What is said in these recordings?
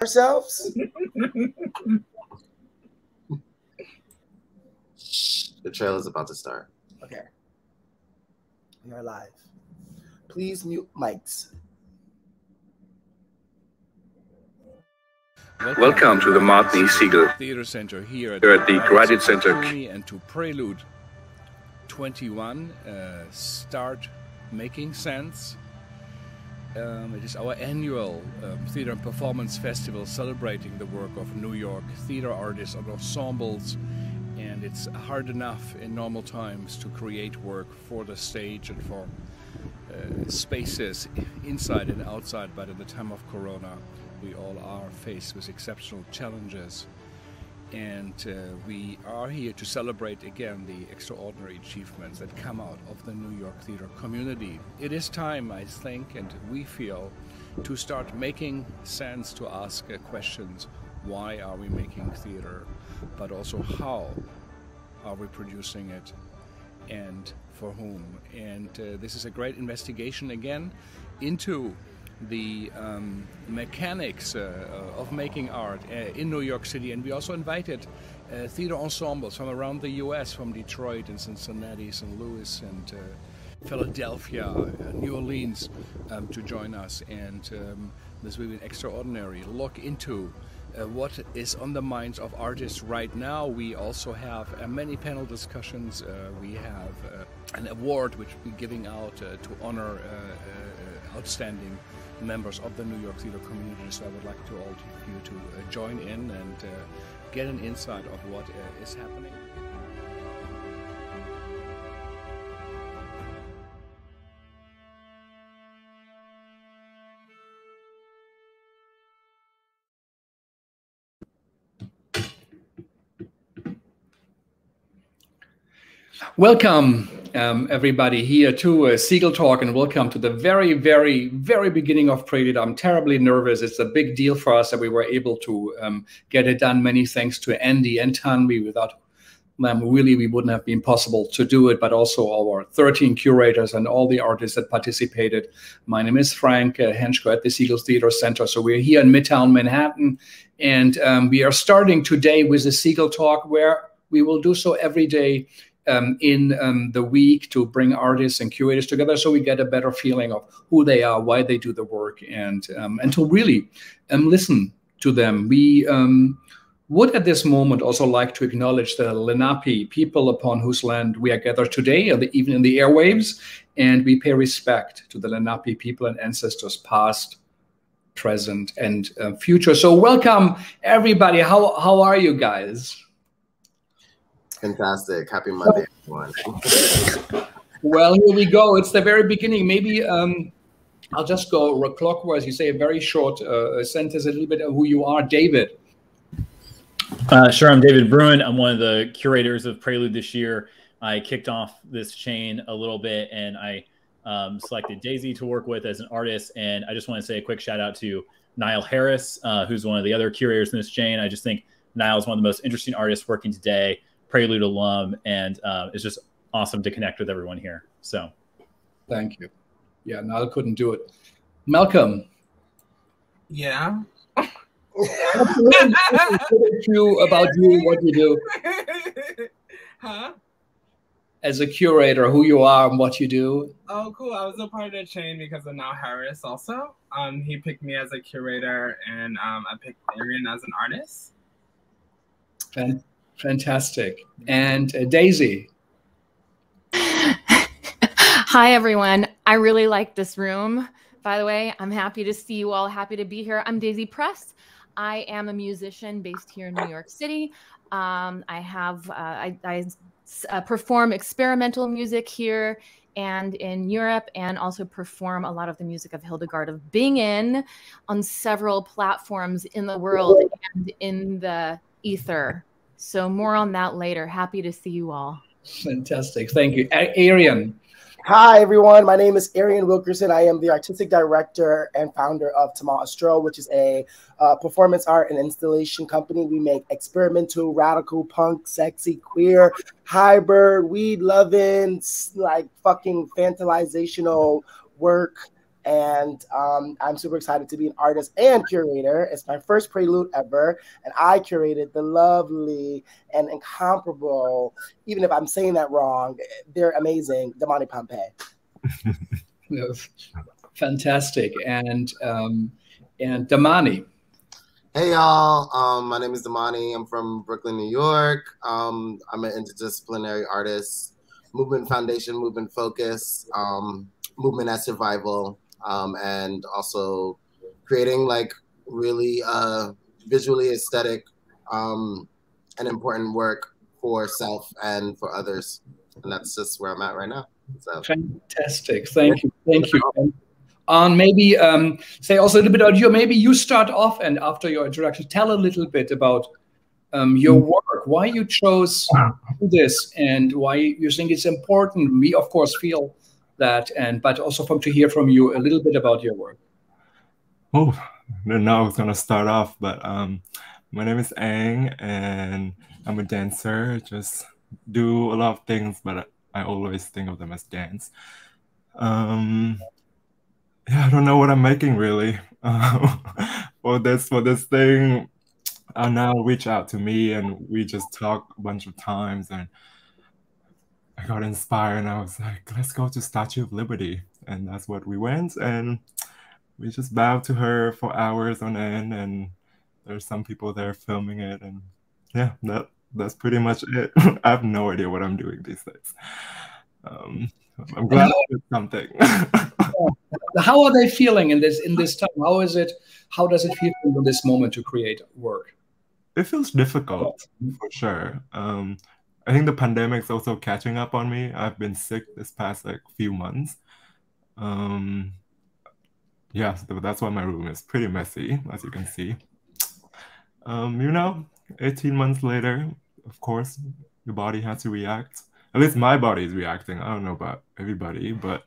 ourselves? The trail is about to start. Okay. We are live. Please mute mics. Welcome to the Martin Segal Theater Center here at the Graduate Center and to Prelude 21, Start Making Sense. It is our annual theater and performance festival celebrating the work of New York theater artists and ensembles. And it's hard enough in normal times to create work for the stage and for spaces inside and outside, but in the time of Corona, we all are faced with exceptional challenges. And we are here to celebrate again the extraordinary achievements that come out of the New York theater community. It is time, I think, and we feel, to start making sense, to ask questions. Why are we making theater? But also, how are we producing it? And for whom? And this is a great investigation again into the mechanics of making art in New York City. And we also invited theater ensembles from around the US, from Detroit and Cincinnati, St. Louis and Philadelphia, New Orleans, to join us. And this will be an extraordinary look into what is on the minds of artists right now. We also have many panel discussions. We have an award which we're giving out to honor outstanding members of the New York theater community. So I would like to all of you to join in and get an insight of what is happening. Welcome, everybody, here to Segal Talk, and welcome to the very, very, very beginning of Prelude. I'm terribly nervous. It's a big deal for us that we were able to get it done. Many thanks to Andy and Tanvi. Without them, really, we wouldn't have been possible to do it, but also our 13 curators and all the artists that participated. My name is Frank Henschko at the Segal Theater Center. So we're here in Midtown Manhattan, and we are starting today with the Segal Talk, where we will do so every day in the week, to bring artists and curators together so we get a better feeling of who they are, why they do the work, and to really listen to them. We would at this moment also like to acknowledge the Lenape people upon whose land we are gathered today, even in the airwaves, and we pay respect to the Lenape people and ancestors past, present, and future. So welcome, everybody. How are you guys? Fantastic. Happy Monday, everyone. Well, here we go. It's the very beginning. Maybe I'll just go clockwise. You say a very short sentence, a little bit of who you are. David. Sure. I'm David Bruin. I'm one of the curators of Prelude this year. I kicked off this chain a little bit, and I selected Daisy to work with as an artist. And I just want to say a quick shout out to Nile Harris, who's one of the other curators in this chain. I just think Nile is one of the most interesting artists working today. Prelude alum, and it's just awesome to connect with everyone here. So thank you. Yeah, Niall couldn't do it. Malcolm. Yeah. About you, what you do. Huh? As a curator, who you are and what you do. Oh, cool. I was a part of the chain because of Nile Harris also. He picked me as a curator, and I picked Arien as an artist. Fantastic. And Daisy. Hi, everyone. I really like this room. By the way, I'm happy to see you all, happy to be here. I'm Daisy Press. I am a musician based here in New York City. I perform experimental music here and in Europe, and also perform a lot of the music of Hildegard of Bingen on several platforms in the world and in the ether. So more on that later. Happy to see you all. Fantastic. Thank you. Arien. Hi, everyone. My name is Arien Wilkerson. I am the artistic director and founder of Tamal Astro, which is a performance art and installation company. We make experimental, radical, punk, sexy, queer, hybrid, weed loving, like fucking fantasizational work And I'm super excited to be an artist and curator. It's my first Prelude ever, and I curated the lovely and incomparable, even if I'm saying that wrong, they're amazing, Damani Pompey. Fantastic. And Damani. Hey y'all, my name is Damani. I'm from Brooklyn, New York. I'm an interdisciplinary artist, movement foundation, movement focus, movement as survival, and also creating like really visually aesthetic and important work for self and for others. And that's just where I'm at right now. So. Fantastic. Thank you. Thank you. Maybe say also a little bit about you. Maybe you start off, and after your introduction, tell a little bit about your work, why you chose this, and why you think it's important. We, of course, feel that, but also to hear from you a little bit about your work. Oh, I didn't know I was going to start off, but my name is Ang, and I'm a dancer. I just do a lot of things, but I always think of them as dance. Yeah, I don't know what I'm making really. For this thing, now reach out to me, and we just talk a bunch of times, and I got inspired, and I was like, let's go to Statue of Liberty, and that's what we went, and we just bowed to her for hours on end, and there's some people there filming it, and yeah, that's pretty much it. I have no idea what I'm doing these days. I'm glad I did something. How are they feeling in this time? How is it? How does it feel in this moment to create work? It feels difficult for sure. I think the pandemic's also catching up on me. I've been sick this past like few months. Yeah, so that's why my room is pretty messy, as you can see. You know, 18 months later, of course, your body has to react. At least my body is reacting. I don't know about everybody, but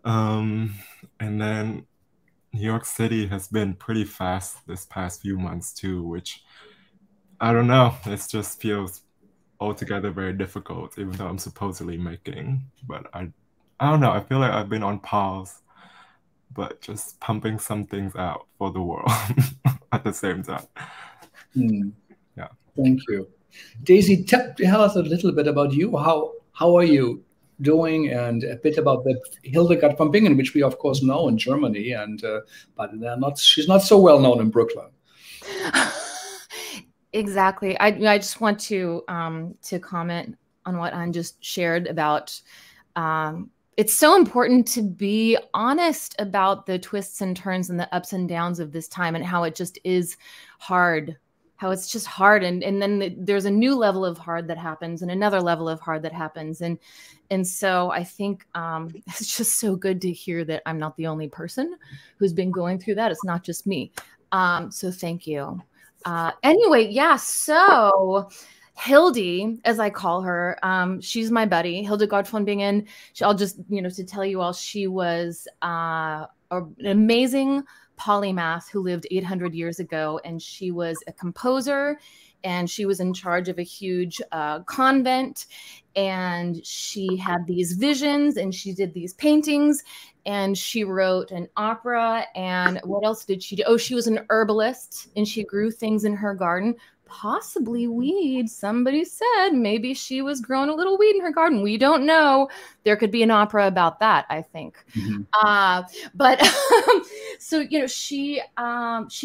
and then New York City has been pretty fast this past few months too, which I don't know. It just feels altogether very difficult, even though I'm supposedly making. But I don't know. I feel like I've been on pause, but just pumping some things out for the world at the same time. Yeah. Thank you. Daisy, tell us a little bit about you. How are you doing, and a bit about the Hildegard von Bingen, which we of course know in Germany, and but she's not so well known in Brooklyn. Exactly. I just want to comment on what Anne just shared about. It's so important to be honest about the twists and turns and the ups and downs of this time, and how it just is hard. How it's just hard, and then there's a new level of hard that happens, and another level of hard that happens, and so I think it's just so good to hear that I'm not the only person who's been going through that. It's not just me. So thank you. Anyway, yeah. So Hildy, as I call her, she's my buddy, Hildegard von Bingen. I'll just to tell you all, she was an amazing polymath who lived 800 years ago, and she was a composer, and she was in charge of a huge convent, and she had these visions, and she did these paintings, and she wrote an opera. And what else did she do? Oh, she was an herbalist, and she grew things in her garden, possibly weed. Somebody said maybe she was growing a little weed in her garden. We don't know. There could be an opera about that, I think. But so she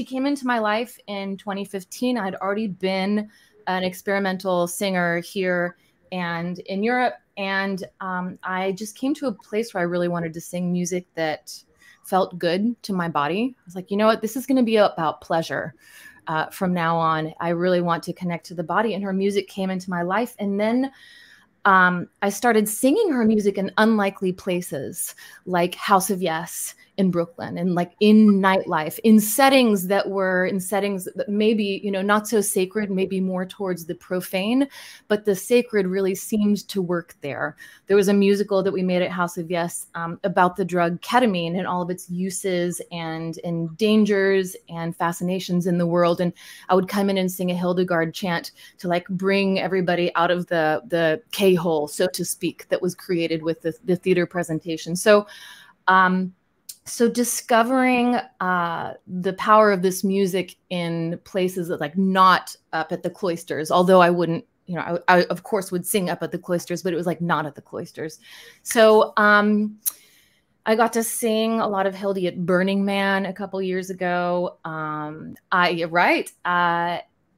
came into my life in 2015. I'd already been an experimental singer here and in Europe, and I just came to a place where I really wanted to sing music that felt good to my body. I was like, you know what, this is going to be about pleasure. From now on, I really want to connect to the body, and her music came into my life. And then I started singing her music in unlikely places, like House of Yes in Brooklyn, and like in nightlife, in settings that maybe, not so sacred, maybe more towards the profane, but the sacred really seemed to work there. There was a musical that we made at House of Yes about the drug ketamine and all of its uses and dangers and fascinations in the world. And I would come in and sing a Hildegard chant to like bring everybody out of the K-hole, so to speak, that was created with the theater presentation. So so discovering the power of this music in places that, like, not up at the cloisters, although I wouldn't, you know, I of course would sing up at the cloisters, but it was like not at the cloisters. So I got to sing a lot of Hildy at Burning Man a couple years ago. I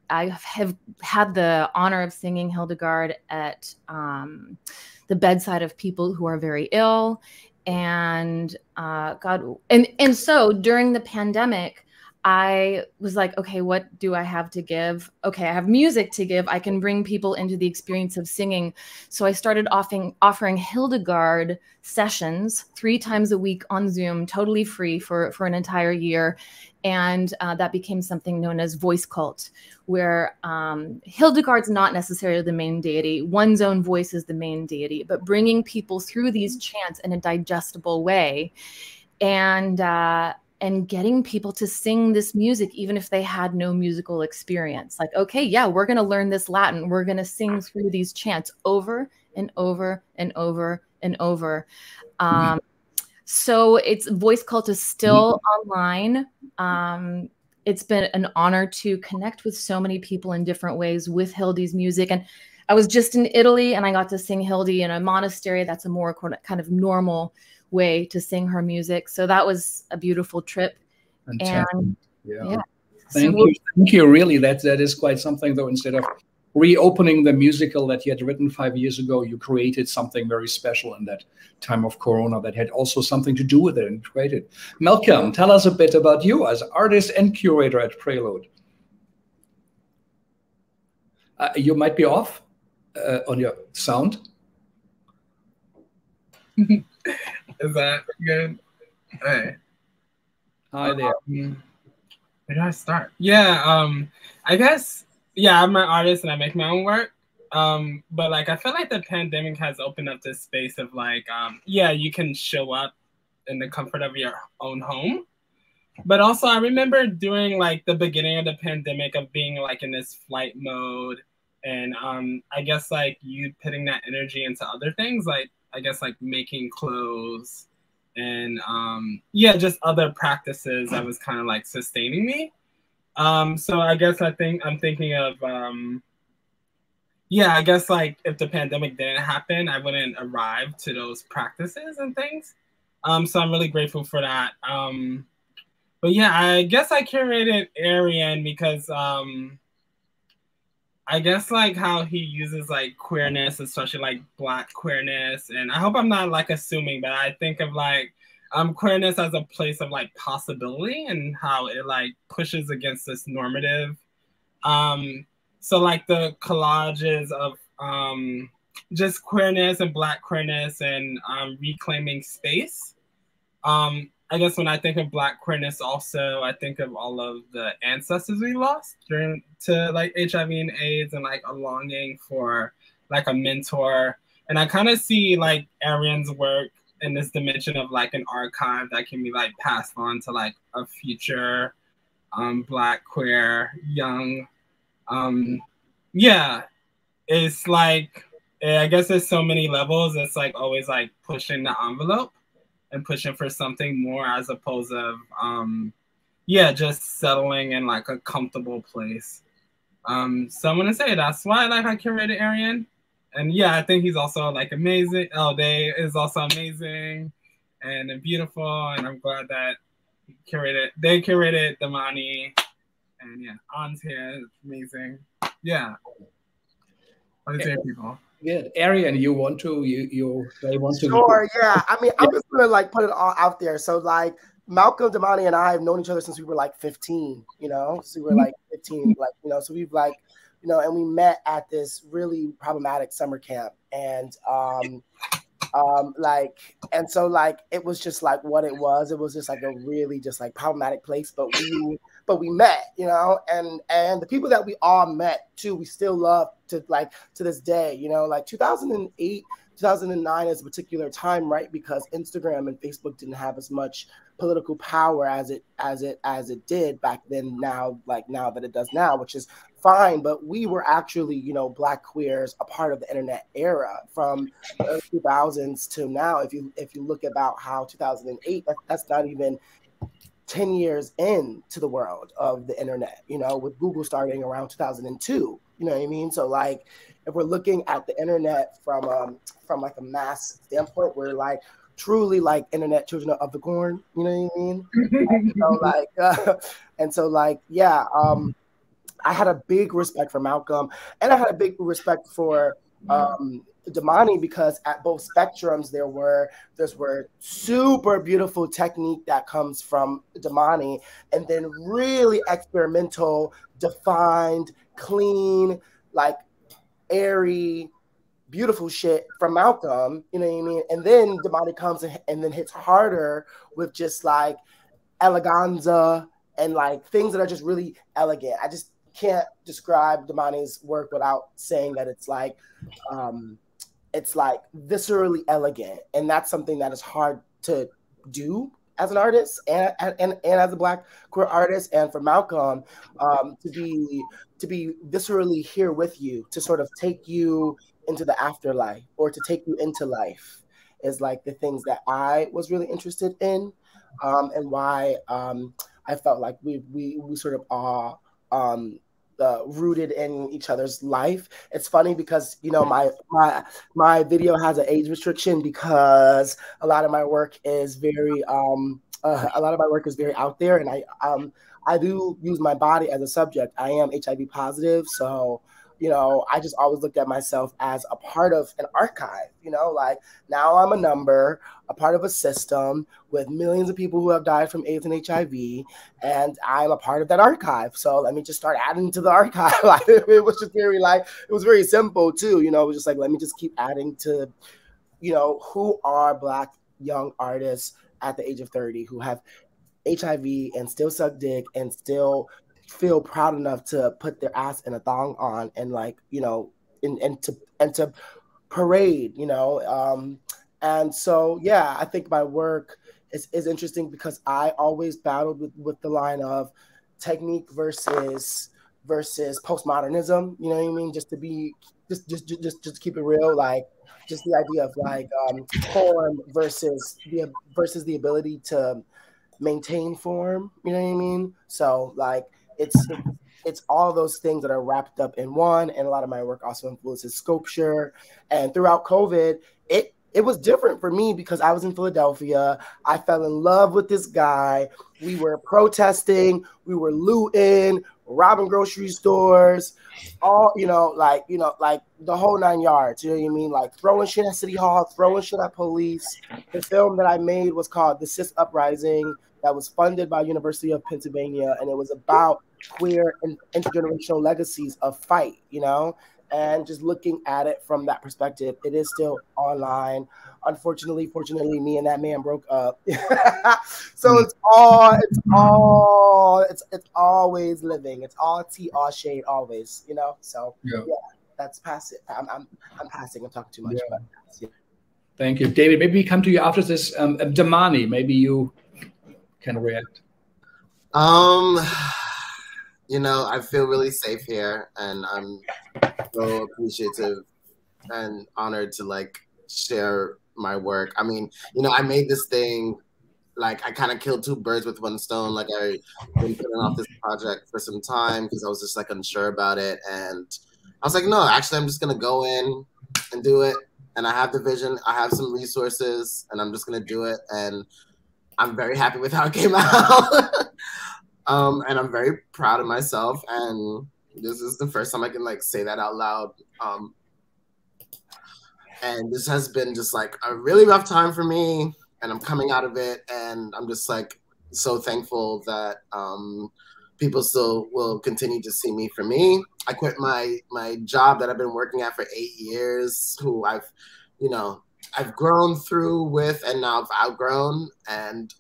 have had the honor of singing Hildegard at the bedside of people who are very ill. And so during the pandemic, I was like, okay, what do I have to give? Okay, I have music to give. I can bring people into the experience of singing. So I started offering Hildegard sessions 3 times a week on Zoom, totally free for an entire year. And that became something known as voice cult, where Hildegard's not necessarily the main deity. One's own voice is the main deity, but bringing people through these chants in a digestible way, and getting people to sing this music, even if they had no musical experience. Like, okay, yeah, we're going to learn this Latin. We're going to sing through these chants over and over and over and over. So it's Voice Cult is still online. It's been an honor to connect with so many people in different ways with Hildy's music. And I was just in Italy and I got to sing Hildy in a monastery. That's a more kind of normal way to sing her music. So that was a beautiful trip. Fantastic. And yeah. Thank you. Really, that is quite something, though. Instead of reopening the musical that you had written 5 years ago, you created something very special in that time of Corona that had also something to do with it and created. Malcolm, tell us a bit about you as artist and curator at Prelude. You might be off on your sound. Is that good? Hey. Hi there. Where do I start? Yeah, I guess, yeah, I'm an artist and I make my own work. But like, I feel like the pandemic has opened up this space of like, yeah, you can show up in the comfort of your own home. But also I remember during like the beginning of the pandemic of being like in this flight mode, and I guess like you putting that energy into other things, like I guess like making clothes and yeah, just other practices that was kind of like sustaining me. So I guess I'm thinking of yeah, I guess like if the pandemic didn't happen, I wouldn't arrive to those practices and things. So I'm really grateful for that. But yeah, I guess I curated Arien because I guess like how he uses like queerness, especially like Black queerness, and I hope I'm not like assuming, but I think of like queerness as a place of like possibility and how it like pushes against this normative. So like the collages of just queerness and Black queerness and reclaiming space. I guess when I think of Black queerness also, I think of all of the ancestors we lost to like HIV and AIDS, and like a longing for like a mentor. And I kind of see like Arien's work in this dimension of like an archive that can be like passed on to like a future Black, queer, young. Yeah, it's like, I guess there's so many levels. It's like always like pushing the envelope and pushing for something more as opposed to, yeah, just settling in like a comfortable place. So I'm gonna say that's why like I curated Arien. And yeah, I think he's also like amazing. They is also amazing and beautiful. And I'm glad that they curated Damani. And yeah, An's here, amazing. Yeah. What is it, people? Good. Arien, you want to, they want to. Sure, yeah. I mean, I'm just gonna like put it all out there. So like Malcolm, Damani, and I have known each other since we were like 15, you know? So we were like 15, like, you know, so we've like, you know, and we met at this really problematic summer camp. And so like it was just like what it was. It was just like a really just like problematic place, but we met, you know, and the people that we all met too, we still love to like to this day, you know, like 2008, 2009 is a particular time, right? Because Instagram and Facebook didn't have as much political power as it did back then, now that it does now, which is fine. But we were actually, you know, Black queers, a part of the internet era from the early 2000s to now. If you look about how 2008, that's not even 10 years into the world of the internet, you know, with Google starting around 2002, you know what I mean? So like, if we're looking at the internet from like a mass standpoint, we're like truly like internet children of the corn, you know what I mean? And so like, yeah, I had a big respect for Malcolm, and I had a big respect for Damani, because at both spectrums there's super beautiful technique that comes from Damani, and then really experimental, defined, clean, like airy, beautiful shit from Malcolm, you know what I mean? And then Damani comes and then hits harder with just like eleganza and like things that are just really elegant. I just can't describe Damani's work without saying that it's like viscerally elegant, and that's something that is hard to do as an artist and as a Black queer artist. And for Malcolm to be viscerally here with you, to sort of take you into the afterlife or to take you into life, is like the things that I was really interested in, and why I felt like we sort of are rooted in each other's life. It's funny because, you know, my video has an age restriction because a lot of my work is very out there, and I do use my body as a subject. I am HIV positive, so you know, I just always looked at myself as a part of an archive, you know, like now I'm a number, a part of a system with millions of people who have died from AIDS and HIV, and I'm a part of that archive. So let me just start adding to the archive. Like, it was just very it was very simple too, you know, it was just like, let me just keep adding to, you know, who are Black young artists at the age of 30 who have HIV and still suck dick and still feel proud enough to put their ass in a thong on and like, you know, and to parade, you know. And so, yeah, I think my work is interesting because I always battled with the line of technique versus postmodernism, you know what I mean? Just to be, just keep it real, like just the idea of like form versus the ability to maintain form, you know what I mean? So like, it's all those things that are wrapped up in one, and a lot of my work also influences sculpture. And throughout COVID, it was different for me because I was in Philadelphia. I fell in love with this guy. We were protesting, we were looting, robbing grocery stores, all, you know, like the whole 9 yards, you know what I mean? Like throwing shit at City Hall, throwing shit at police. The film that I made was called The Cis Uprising, that was funded by University of Pennsylvania, and it was about queer and intergenerational legacies of fight, you know, and just looking at it from that perspective. It is still online. Unfortunately, fortunately, me and that man broke up. So it's always living. It's all tea, all shade, always, you know. So yeah, that's passive. I'm passing. I'm talking too much. Yeah. But, yeah. Thank you, David. Maybe we come to you after this. Damani, maybe you can react. You know, I feel really safe here, and I'm so appreciative and honored to like share my work. I mean, you know, I made this thing, like I kind of killed two birds with one stone. Like I've been putting off this project for some time because I was just like unsure about it, and I was like, no, actually, I'm just gonna go in and do it. And I have the vision, I have some resources, and I'm just gonna do it. And I'm very happy with how it came out. And I'm very proud of myself. And this is the first time I can like say that out loud. And this has been just like a really rough time for me, and I'm coming out of it. And I'm just like so thankful that people still will continue to see me for me. I quit my job that I've been working at for 8 years, who I've grown through with, and now I've outgrown, and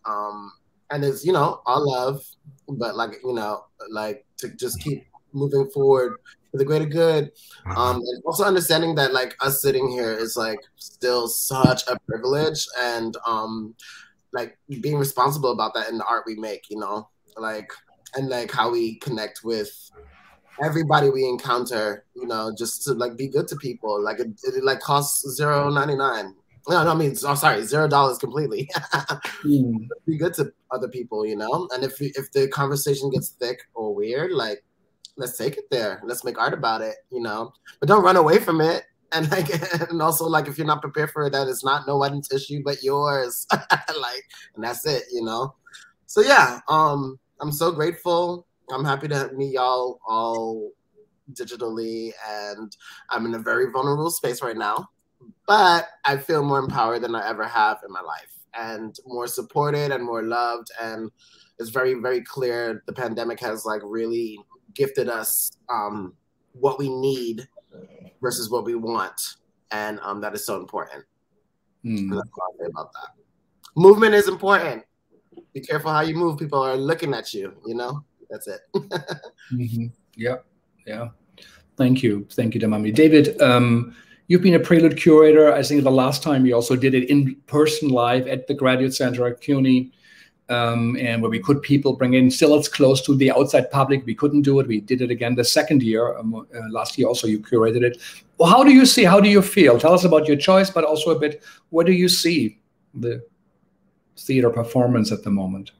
it's, you know, all love, but like, you know, like to just keep moving forward for the greater good. And also understanding that like us sitting here is like still such a privilege, and like being responsible about that in the art we make, you know, like, and like how we connect with everybody we encounter, you know, just to like be good to people. Like it like costs $0.99. No, I mean, oh, sorry, $0 completely. Be good to other people, you know. And if the conversation gets thick or weird, like, let's take it there. Let's make art about it, you know. But don't run away from it. And like, and also like, if you're not prepared for it, that it's not no one's issue but yours. Like, and that's it, you know. So yeah, I'm so grateful. I'm happy to meet y'all all digitally, and I'm in a very vulnerable space right now. But I feel more empowered than I ever have in my life, and more supported and more loved. And it's very, very clear the pandemic has like really gifted us what we need versus what we want. And that is so important. And that's what I'll say about that. Movement is important. Be careful how you move. People are looking at you, you know? That's it. Yeah. Yeah. Thank you. Thank you, Damani. David, you've been a Prelude curator. I think the last time you also did it in person live at the Graduate Center at CUNY, and where we could people bring in. Still, it's close to the outside public. We couldn't do it. We did it again the second year. Last year also you curated it. Well, how do you see, how do you feel? Tell us about your choice, but also a bit, where do you see the theater performance at the moment?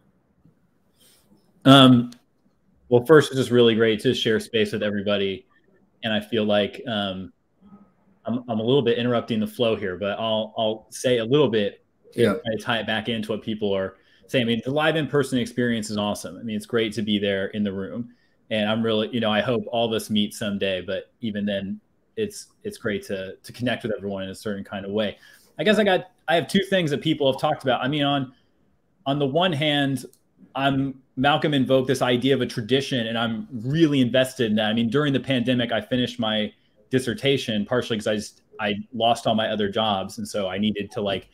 Well, first, it's just really great to share space with everybody. And I feel like I'm a little bit interrupting the flow here, but I'll say a little bit to tie it back into what people are saying. I mean, the live in-person experience is awesome. I mean, it's great to be there in the room. And I'm really, you know, I hope all of us meet someday, but even then it's great to connect with everyone in a certain kind of way. I guess I have two things that people have talked about. I mean, on the one hand, Malcolm invoked this idea of a tradition, and I'm really invested in that. I mean, during the pandemic, I finished my dissertation partially because I lost all my other jobs. And so I needed to like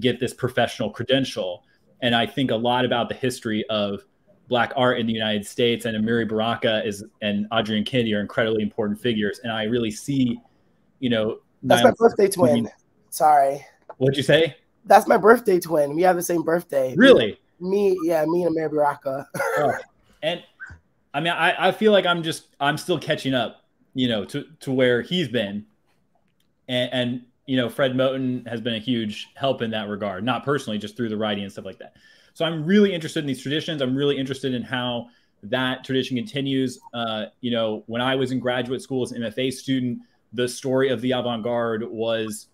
get this professional credential. And I think a lot about the history of Black art in the United States, and Amiri Baraka and Arien Kennedy are incredibly important figures. And I really see, you know, that's my birthday twin. Sorry. What'd you say? That's my birthday twin. We have the same birthday. Really? Me and Amiri Baraka. And I mean, I feel like I'm still catching up, you know, to where he's been. And you know, Fred Moten has been a huge help in that regard, not personally, just through the writing and stuff like that. So I'm really interested in these traditions. I'm really interested in how that tradition continues. You know, when I was in graduate school as an MFA student, the story of the avant-garde was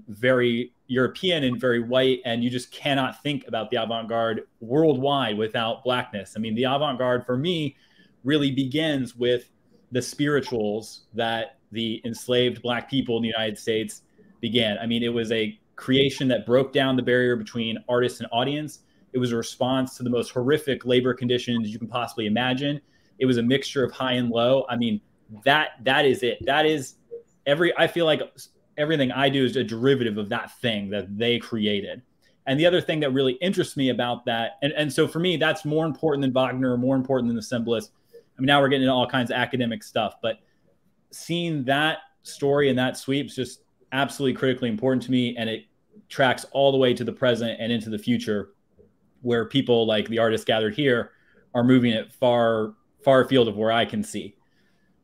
very European and very white, and you just cannot think about the avant-garde worldwide without Blackness. I mean, the avant-garde for me really begins with the spirituals that the enslaved Black people in the United States began. I mean, it was a creation that broke down the barrier between artist and audience. It was a response to the most horrific labor conditions you can possibly imagine. It was a mixture of high and low. I mean, that is it. That is I feel like everything I do is a derivative of that thing that they created. And the other thing that really interests me about that, and so for me, that's more important than Wagner, more important than the Ensembles. I mean, now we're getting into all kinds of academic stuff, but seeing that story and that sweep is just absolutely critically important to me. And it tracks all the way to the present and into the future, where people like the artists gathered here are moving it far, far afield of where I can see.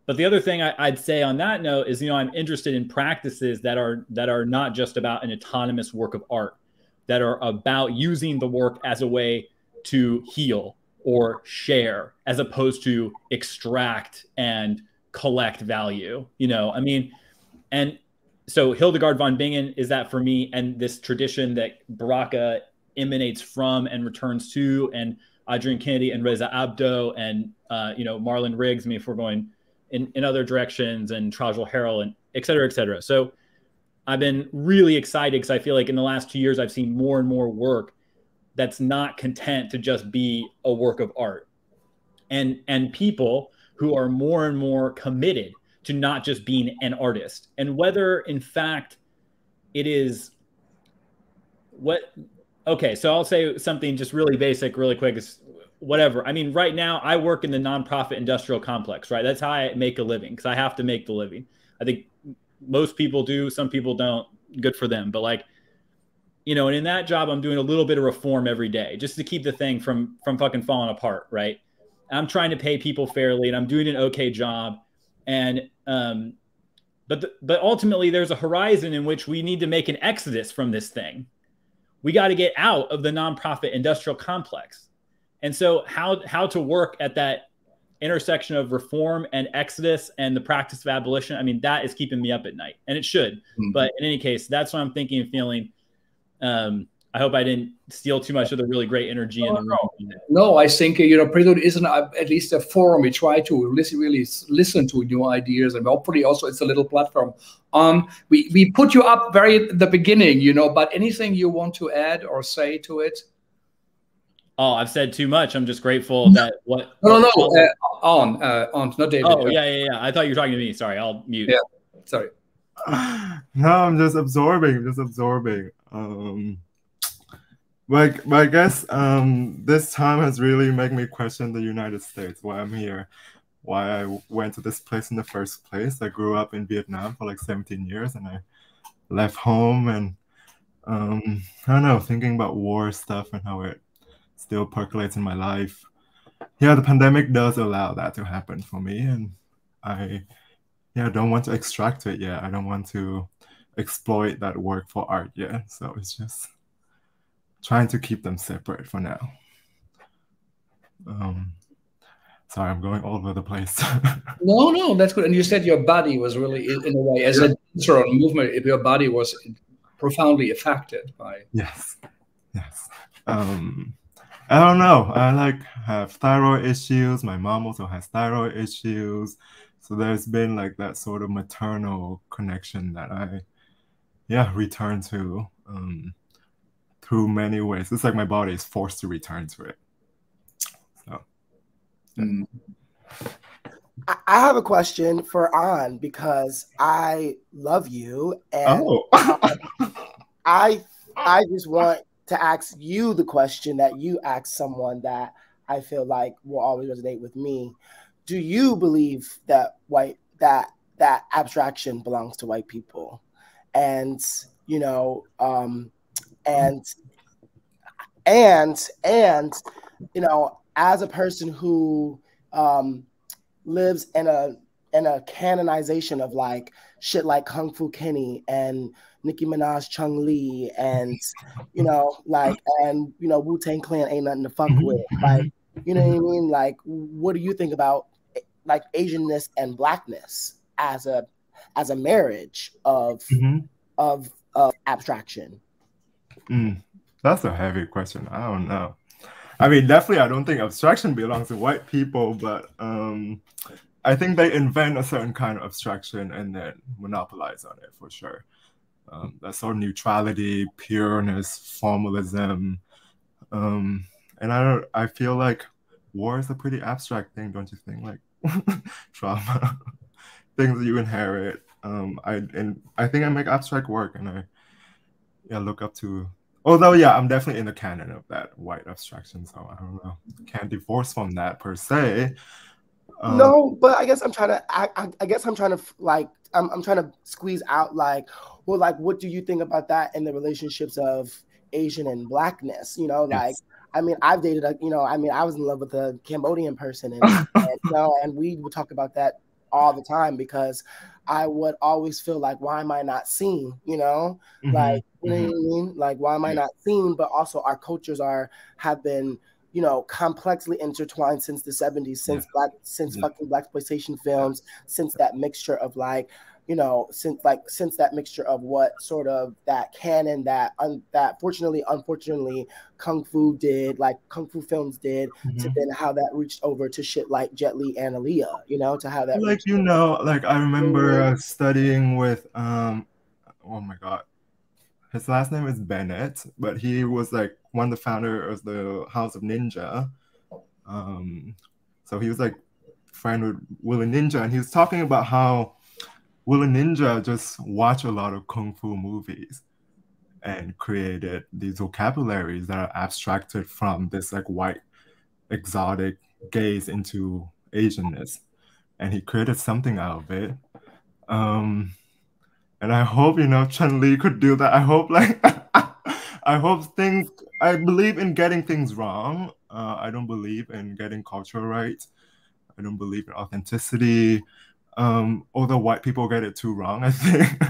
But the other thing I'd say on that note is, you know, I'm interested in practices that are not just about an autonomous work of art, that are about using the work as a way to heal or share, as opposed to extract and collect value. You know, I mean, and so Hildegard von Bingen is that for me, and this tradition that Baraka emanates from and returns to, and Arien Kennedy and Reza Abdo and you know, Marlon Riggs. I mean, if we're going in other directions, and Trajal Harrell and et cetera, et cetera. So I've been really excited because I feel like in the last 2 years, I've seen more and more work that's not content to just be a work of art, and people who are more and more committed to not just being an artist. And whether in fact it is okay, so I'll say something just really basic, really quick. Is whatever. I mean, right now I work in the nonprofit industrial complex, right? That's how I make a living, because I have to make the living. I think most people do, some people don't. Good for them. But like, you know, and in that job, I'm doing a little bit of reform every day just to keep the thing from fucking falling apart, right? I'm trying to pay people fairly, and I'm doing an okay job. And but ultimately, there's a horizon in which we need to make an exodus from this thing. We got to get out of the nonprofit industrial complex. And so how to work at that intersection of reform and exodus and the practice of abolition, I mean, that is keeping me up at night, and it should. But in any case, that's what I'm thinking and feeling. I hope I didn't steal too much of the really great energy in the room. No, I think, you know, Prelude is at least a forum. We try to really listen to new ideas, and hopefully also it's a little platform. We put you up very at the beginning, you know, but anything you want to add or say to it? Oh, I've said too much. I'm just grateful that what. No, on, not David. Oh, yeah. I thought you were talking to me. Sorry, I'll mute. Yeah, sorry. No, I'm just absorbing. But I guess this time has really made me question the United States, why I'm here, why I went to this place in the first place. I grew up in Vietnam for like 17 years, and I left home, and I don't know, thinking about war stuff and how it still percolates in my life. Yeah, the pandemic does allow that to happen for me, and I don't want to extract it yet. I don't want to exploit that work for art yet. So it's just trying to keep them separate for now. Sorry, I'm going all over the place. No, that's good. And you said your body was really, in a way, as a dancer or movement, if your body was profoundly affected by. Yes. I don't know. I have thyroid issues. My mom also has thyroid issues. So there's been like that sort of maternal connection that I, return to through many ways. It's like my body is forced to return to it. So. I have a question for An, because I love you, and I just want to ask you the question that you asked someone that I feel like will always resonate with me. Do you believe that that abstraction belongs to white people? And you know, and you know, as a person who lives in a canonization of like shit like Kung Fu Kenny and Nicki Minaj, Chung Lee, and you know, like, and you know, Wu-Tang Clan ain't nothing to fuck with. Like, you know what I mean? Like, what do you think about like Asianness and Blackness as a marriage of abstraction? That's a heavy question. I don't know. I mean, definitely, I don't think abstraction belongs to white people, but I think they invent a certain kind of abstraction and then monopolize on it for sure. That sort of neutrality, pureness, formalism, and I feel like war is a pretty abstract thing, don't you think? Like trauma, things that you inherit. I think I make abstract work, and I look up to. Although, I'm definitely in the canon of that white abstraction, so I don't know. Can't divorce from that per se. No, but I guess I'm trying to. I guess I'm trying to like. I'm trying to squeeze out like, well, like, what do you think about that in the relationships of Asian and Blackness? You know, like, I mean, I've dated I was in love with a Cambodian person, and you know, and we would talk about that all the time because I would always feel like, why am I not seen? You know, like, you know what I mean? Like, why am I not seen? But also, our cultures have been, you know, complexly intertwined since the 70s, since fucking Blaxploitation films, since that mixture of like, you know, since that mixture of what sort of that canon that unfortunately Kung Fu films did, to then how that reached over to shit like Jet Li and Aaliyah, you know, to how that like, you know, like I remember studying with oh my god, his last name is Bennett, but he was like one of the founders of the House of Ninja. So he was like friend with Willie Ninja, and he was talking about how Willie Ninja just watched a lot of Kung Fu movies and created these vocabularies that are abstracted from this like white exotic gaze into Asianness. And he created something out of it. And I hope, you know, Chun-Li could do that. I hope like I hope things. I believe in getting things wrong. I don't believe in getting culture right. I don't believe in authenticity. Although white people get it too wrong, I think.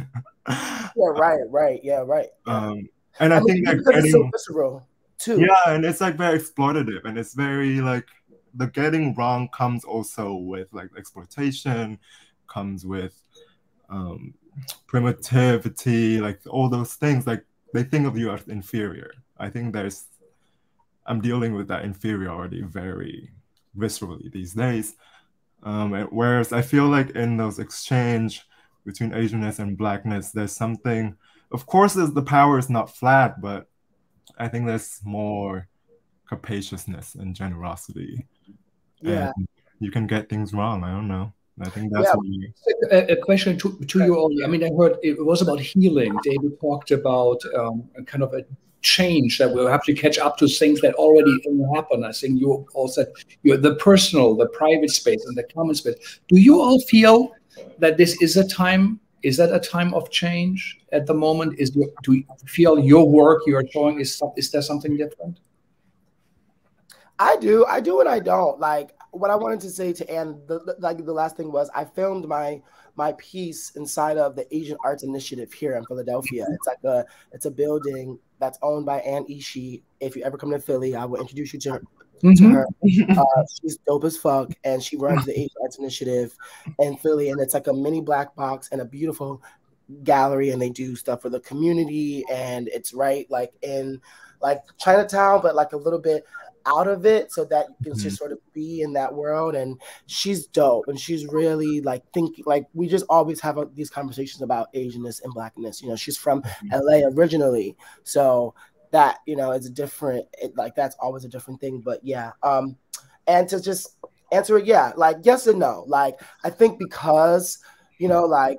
Yeah, right. Yeah, right. Yeah. And I think that it's so visceral too. Yeah, and it's like very exploitative, and it's very like the getting wrong comes also with like exploitation, comes with primitivity, like all those things. Like they think of you as inferior. I think I'm dealing with that inferiority very viscerally these days. Whereas I feel like in those exchange between Asianness and Blackness, there's something. Of course, the power is not flat, but I think there's more capaciousness and generosity. Yeah, and you can get things wrong. I don't know. I think that's what you... A question to you all. I mean, I heard it was about healing. David talked about a kind of a change that we'll have to catch up to things that already happen. I think you all said the personal, the private space, and the common space. Do you all feel that this is a time? Is that a time of change at the moment? Do you feel your work you're showing is there something different? I do, and I don't. Like what I wanted to say to Anne, the last thing was I filmed my piece inside of the Asian Arts Initiative here in Philadelphia. It's a building that's owned by Anne Ishii. If you ever come to Philly, I will introduce you to her. She's dope as fuck, and she runs the Asian Arts Initiative in Philly, and it's like a mini black box and a beautiful gallery, and they do stuff for the community, and it's right like in like Chinatown, but like a little bit out of it, so that you can just sort of be in that world. And she's dope, and she's really like thinking, like we just always have these conversations about Asianness and Blackness. You know, she's from LA originally, so that, you know, it's a different, like that's always a different thing. But yeah, and to just answer it, yeah, like yes and no. Like I think because, you know, like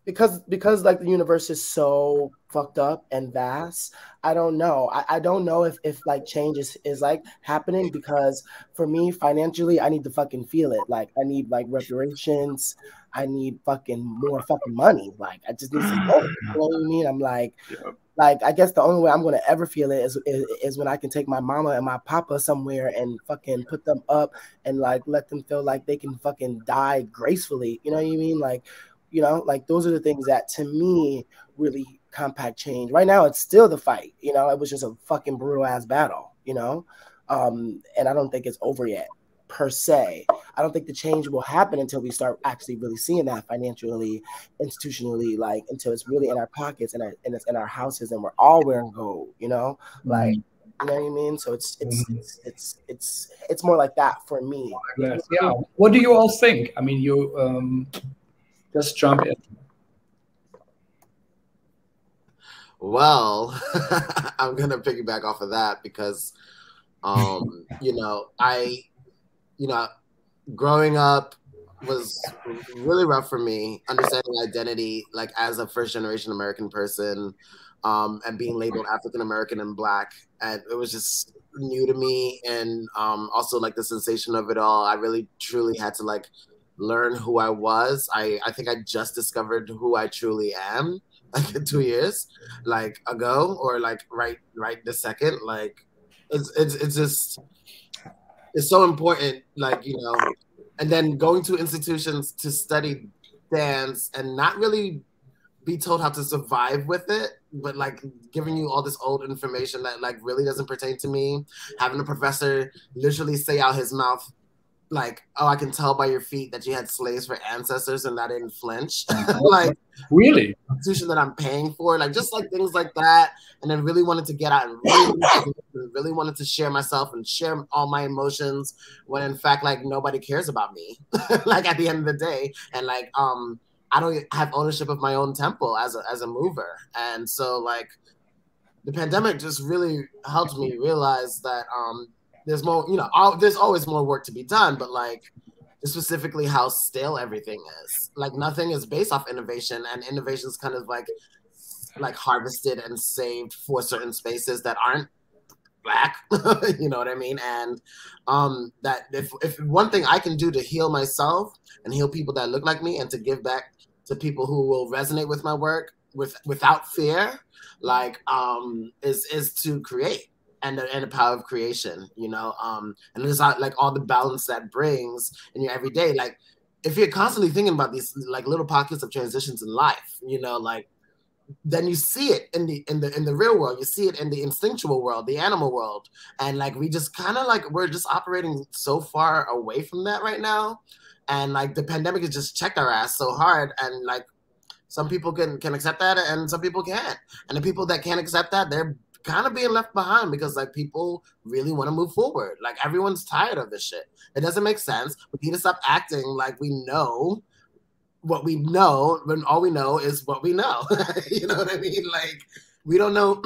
because like the universe is so fucked up and vast, I don't know. I don't know if like change is like happening, because for me financially, I need to fucking feel it. Like I need like reparations. I need fucking more fucking money. Like I just need some money. You know what I mean? I'm like, like I guess the only way I'm gonna ever feel it is when I can take my mama and my papa somewhere and fucking put them up and like let them feel like they can fucking die gracefully. You know what I mean? Like, you know, like those are the things that to me really compact change. Right now, it's still the fight. You know, it was just a fucking brutal ass battle, you know, and I don't think it's over yet per se. I don't think the change will happen until we start actually really seeing that financially, institutionally, like until it's really in our pockets and it's in our houses and we're all wearing gold, you know, like, you know what I mean? So it's more like that for me. Yes. Yeah. What do you all think? I mean, you just jump in. Well, I'm gonna piggyback off of that because, you know, growing up was really rough for me, understanding identity, like as a first generation American person, and being labeled African American and Black, and it was just new to me, and also like the sensation of it all. I really truly had to like learn who I was. I think I just discovered who I truly am like 2 years like ago, or like right this second. Like it's just, it's so important, like, you know. And then going to institutions to study dance and not really be told how to survive with it, but like giving you all this old information that like really doesn't pertain to me. Having a professor literally say out his mouth, like, oh, I can tell by your feet that you had slaves for ancestors, and that didn't flinch. Like, really? Institution that I'm paying for, like just like things like that. And then really wanted to get out and really wanted to share myself and share all my emotions, when in fact, like nobody cares about me. Like at the end of the day, and like I don't have ownership of my own temple as a mover. And so like the pandemic just really helped me realize that there's more, you know, there's always more work to be done, but like specifically how stale everything is. Like nothing is based off innovation, and innovation is kind of like harvested and saved for certain spaces that aren't Black. You know what I mean? And that if one thing I can do to heal myself and heal people that look like me, and to give back to people who will resonate with my work, without fear, like is to create and the power of creation, you know, and there's like all the balance that brings in your everyday. Like if you're constantly thinking about these like little pockets of transitions in life, you know, like then you see it in the real world, you see it in the instinctual world, the animal world, and like we just kind of like we're just operating so far away from that right now, and like the pandemic has just checked our ass so hard, and like some people can accept that and some people can't, and the people that can't accept that, they're kind of being left behind because like people really want to move forward. Like everyone's tired of this shit. It doesn't make sense. We need to stop acting like we know what we know when all we know is what we know. You know what I mean? Like we don't know,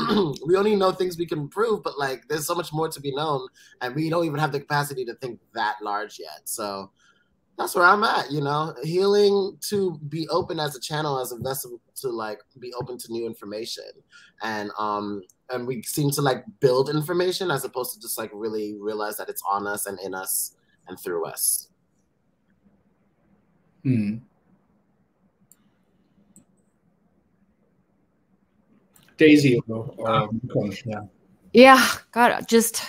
we only know things we can prove, but like there's so much more to be known, and we don't even have the capacity to think that large yet. So that's where I'm at, you know, healing to be open as a channel, as a vessel to like be open to new information. And we seem to like build information as opposed to just like really realize that it's on us and in us and through us. Daisy, yeah, God, just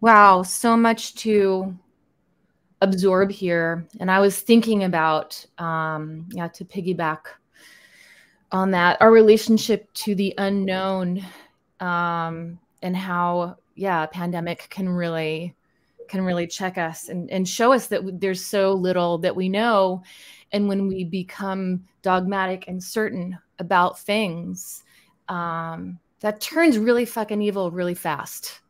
wow, so much to absorb here. And I was thinking about, to piggyback on that, our relationship to the unknown, and how, a pandemic can really check us and show us that there's so little that we know. And when we become dogmatic and certain about things, that turns really fucking evil really fast,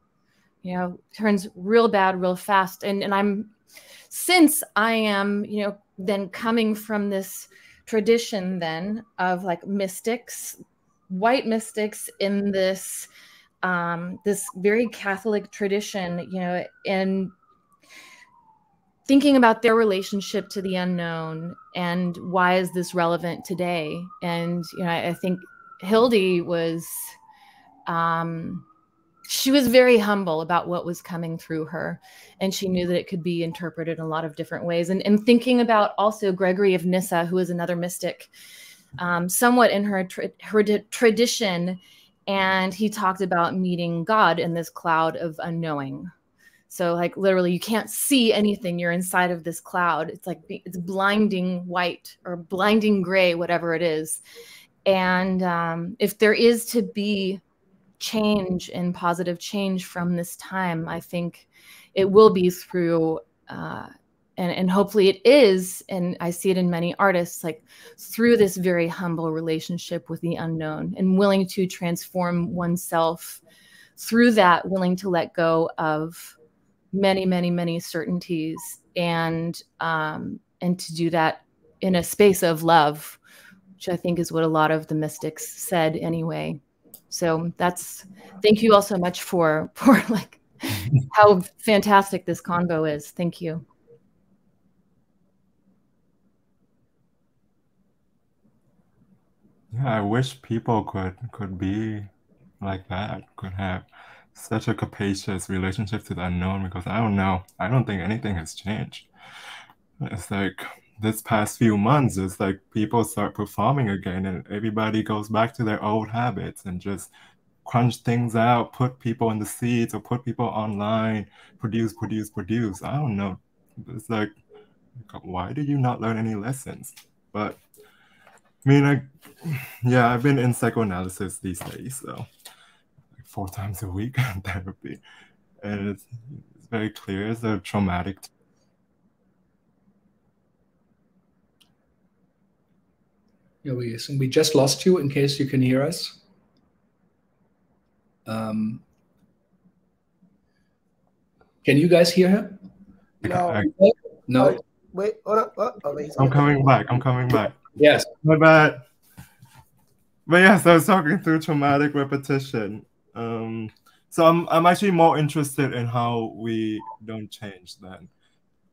you know, turns real bad real fast. And since I am, you know, then coming from this tradition then of like mystics, white mystics in this this very Catholic tradition, you know, and thinking about their relationship to the unknown and why is this relevant today. And, you know, I think Hildy was, she was very humble about what was coming through her. And she knew that it could be interpreted in a lot of different ways. And thinking about also Gregory of Nyssa, who is another mystic, somewhat in her tradition. And he talked about meeting God in this cloud of unknowing. So like literally you can't see anything. You're inside of this cloud. It's like, it's blinding white or blinding gray, whatever it is. And if there is to be change and positive change from this time, I think it will be through, and hopefully it is, and I see it in many artists, like through this very humble relationship with the unknown and willing to transform oneself through that, willing to let go of many, many, many certainties, and to do that in a space of love, which I think is what a lot of the mystics said anyway. So thank you all so much for like how fantastic this convo is. Thank you. Yeah, I wish people could be like that, could have such a capacious relationship to the unknown, because I don't know. I don't think anything has changed. It's like this past few months, it's like people start performing again and everybody goes back to their old habits and just crunch things out, put people in the seats or put people online, produce. I don't know. It's like, why did you not learn any lessons? But I mean, I've been in psychoanalysis these days, so like 4 times a week in therapy. And it's very clear it's a traumatic. Yeah, we just lost you, in case you can hear us. Can you guys hear him? No. No. Wait, hold on. I'm coming back. Yes. My bad. But yes, I was talking through traumatic repetition. So I'm actually more interested in how we don't change than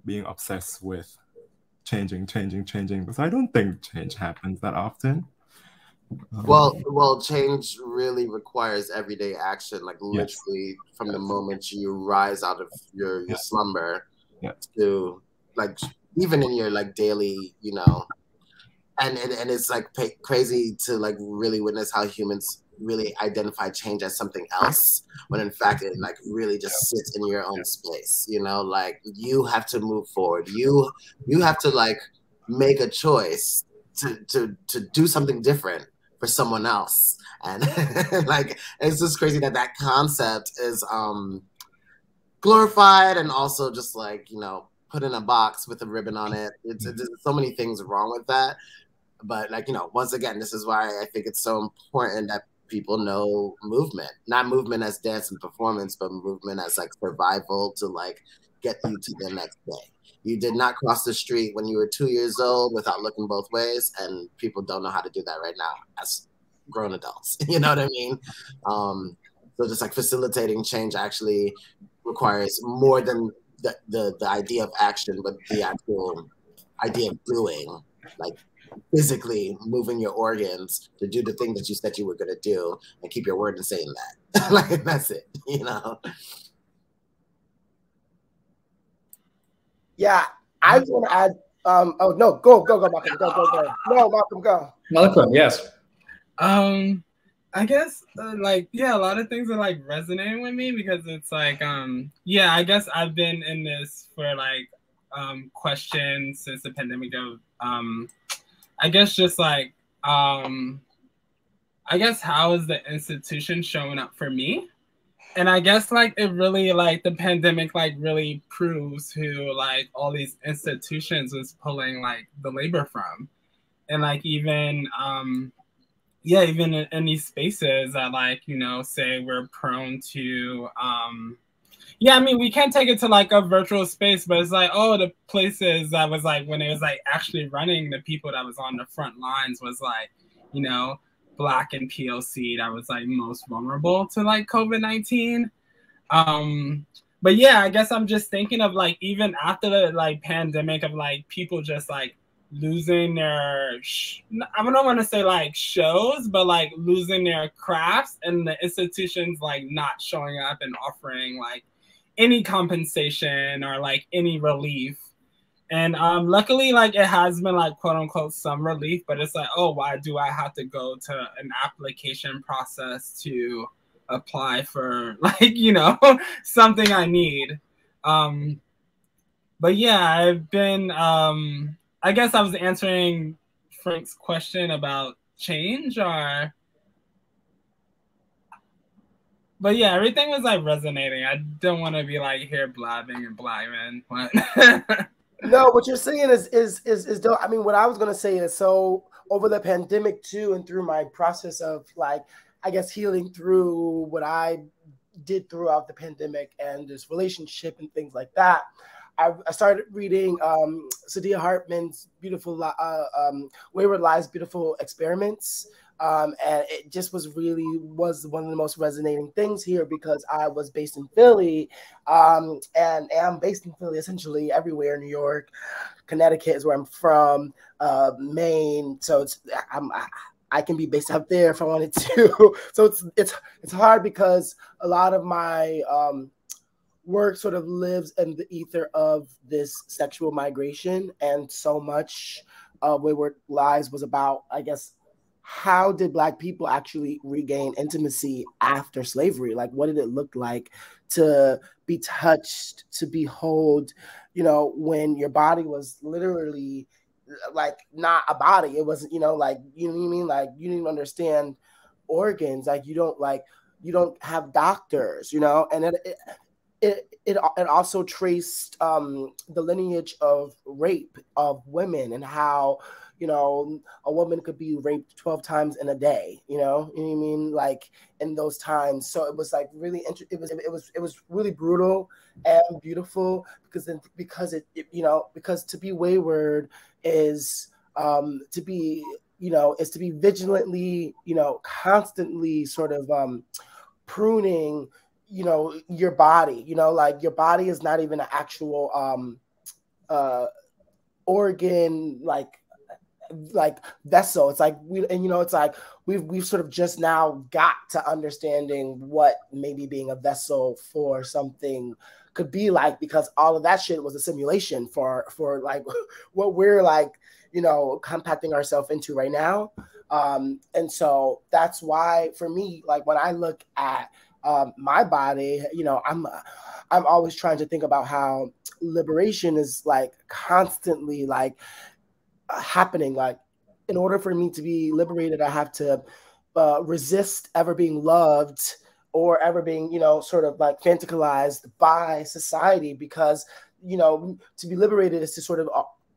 being obsessed with changing, because I don't think change happens that often. Well, change really requires everyday action, like literally from the moment you rise out of your slumber to like even in your like daily, you know, and it's like crazy to like really witness how humans really identify change as something else, when in fact it like really just sits in your own space. You know, like you have to move forward. You have to like make a choice to do something different for someone else. And like it's just crazy that that concept is glorified and also just like, you know, put in a box with a ribbon on it. It's so many things wrong with that. But like, you know, once again, this is why I think it's so important that people know movement, not movement as dance and performance, but movement as like survival to like get you to the next day. You did not cross the street when you were 2 years old without looking both ways, and people don't know how to do that right now as grown adults. You know what I mean? So just like facilitating change actually requires more than the idea of action, but the actual idea of doing, like physically moving your organs to do the thing that you said you were going to do and keep your word in saying that. Like, that's it, you know? Yeah, I just want to add, oh no, go, Malcolm, go. No, Malcolm, go. Malcolm, yes. I guess like, yeah, a lot of things are like resonating with me because it's like, yeah, I guess I've been in this for like questions since the pandemic of, I guess just like, I guess how is the institution showing up for me? And I guess like it really like the pandemic like really proves who like all these institutions was pulling like the labor from. And like even yeah, even in these spaces that like, you know, say we're prone to yeah, I mean, we can't take it to like a virtual space, but it's like, oh, the places that was like when it was like actually running, the people that was on the front lines was like, you know, Black and POC that was like most vulnerable to like COVID-19. But yeah, I guess I'm just thinking of like even after the like pandemic of like people just like losing their I don't want to say like shows, but like losing their crafts and the institutions like not showing up and offering like any compensation or like any relief. And luckily, like it has been like quote unquote some relief, but it's like, oh, why do I have to go to an application process to apply for like, you know, something I need? But yeah, I've been, I guess I was answering Frank's question about change or, but yeah, everything was like resonating. I don't want to be like here blabbing and blabbing, but No, what you're saying is dope. I mean, what I was gonna say is, so over the pandemic too, and through my process of like, I guess healing through what I did throughout the pandemic and this relationship and things like that, I started reading Saidiya Hartman's beautiful Wayward Lives, Beautiful Experiments. And it just was one of the most resonating things here because I was based in Philly and am based in Philly essentially everywhere. New York, Connecticut is where I'm from, Maine. So I can be based out there if I wanted to. So it's hard because a lot of my work sort of lives in the ether of this sexual migration, and so much of Wayward Lives was about, I guess, how did Black people actually regain intimacy after slavery? Like, what did it look like to be touched, to behold, you know, when your body was literally like not a body? It wasn't, you know, like, you know what I mean? Like, you didn't understand organs. Like, you don't have doctors, you know? And it also traced the lineage of rape of women and how, you know, a woman could be raped 12 times in a day, you know what I mean? Like in those times. So it was like really it was really brutal and beautiful because to be wayward is to be vigilantly, you know, constantly sort of pruning, you know, your body, you know, like your body is not even an actual organ, like like vessel. It's like it's like we've sort of just now got to understanding what maybe being a vessel for something could be like, because all of that shit was a simulation for like what we're like, compacting ourselves into right now. And so that's why for me, like when I look at my body, I'm always trying to think about how liberation is like constantly like happening. Like in order for me to be liberated, I have to resist ever being loved or ever being, sort of like fantasized by society, because, to be liberated is to sort of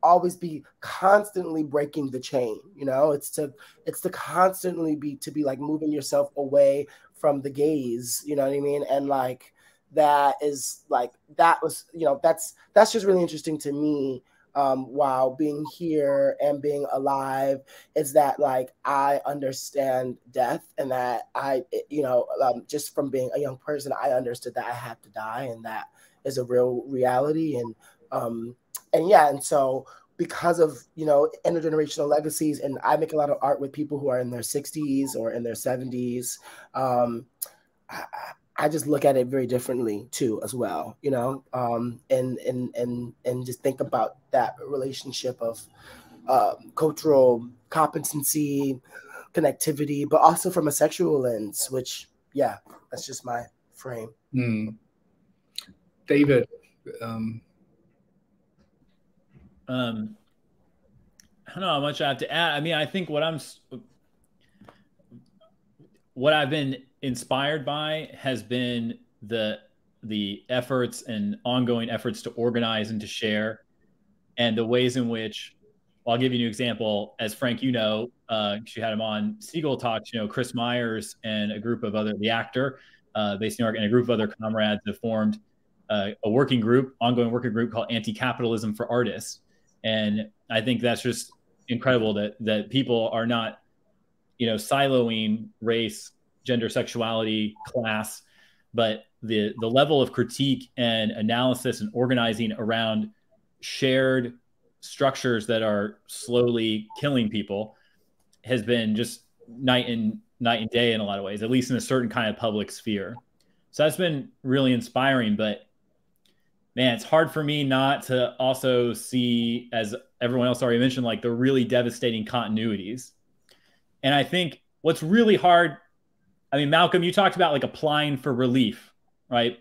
always be constantly breaking the chain. It's to constantly be like moving yourself away from the gaze, you know what I mean? And like that is like, that was, that's just really interesting to me. While being here and being alive, is that like I understand death, and that I, just from being a young person, I understood that I had to die, and that is a real reality. And so because of intergenerational legacies, and I make a lot of art with people who are in their 60s or in their 70s, I just look at it very differently too, as well, and just think about that relationship of cultural competency, connectivity, but also from a sexual lens, which, that's just my frame. David. I don't know how much I have to add. I mean, I think what I've been inspired by has been the efforts and ongoing efforts to organize and to share, and the ways in which, well, I'll give you an example. As Frank, she had him on Segal Talks, Chris Myers and a group of the actor based in New York, and a group of other comrades have formed a ongoing working group called Anticapitalism for Artists. And I think that's just incredible that people are not, siloing race, gender, sexuality, class, but the level of critique and analysis and organizing around shared structures that are slowly killing people has been just night and day in a lot of ways, at least in a certain kind of public sphere. So that's been really inspiring. But man, it's hard for me not to also see, as everyone else already mentioned, like the really devastating continuities. And I think what's really hard, I mean, Malcolm, you talked about like applying for relief, right?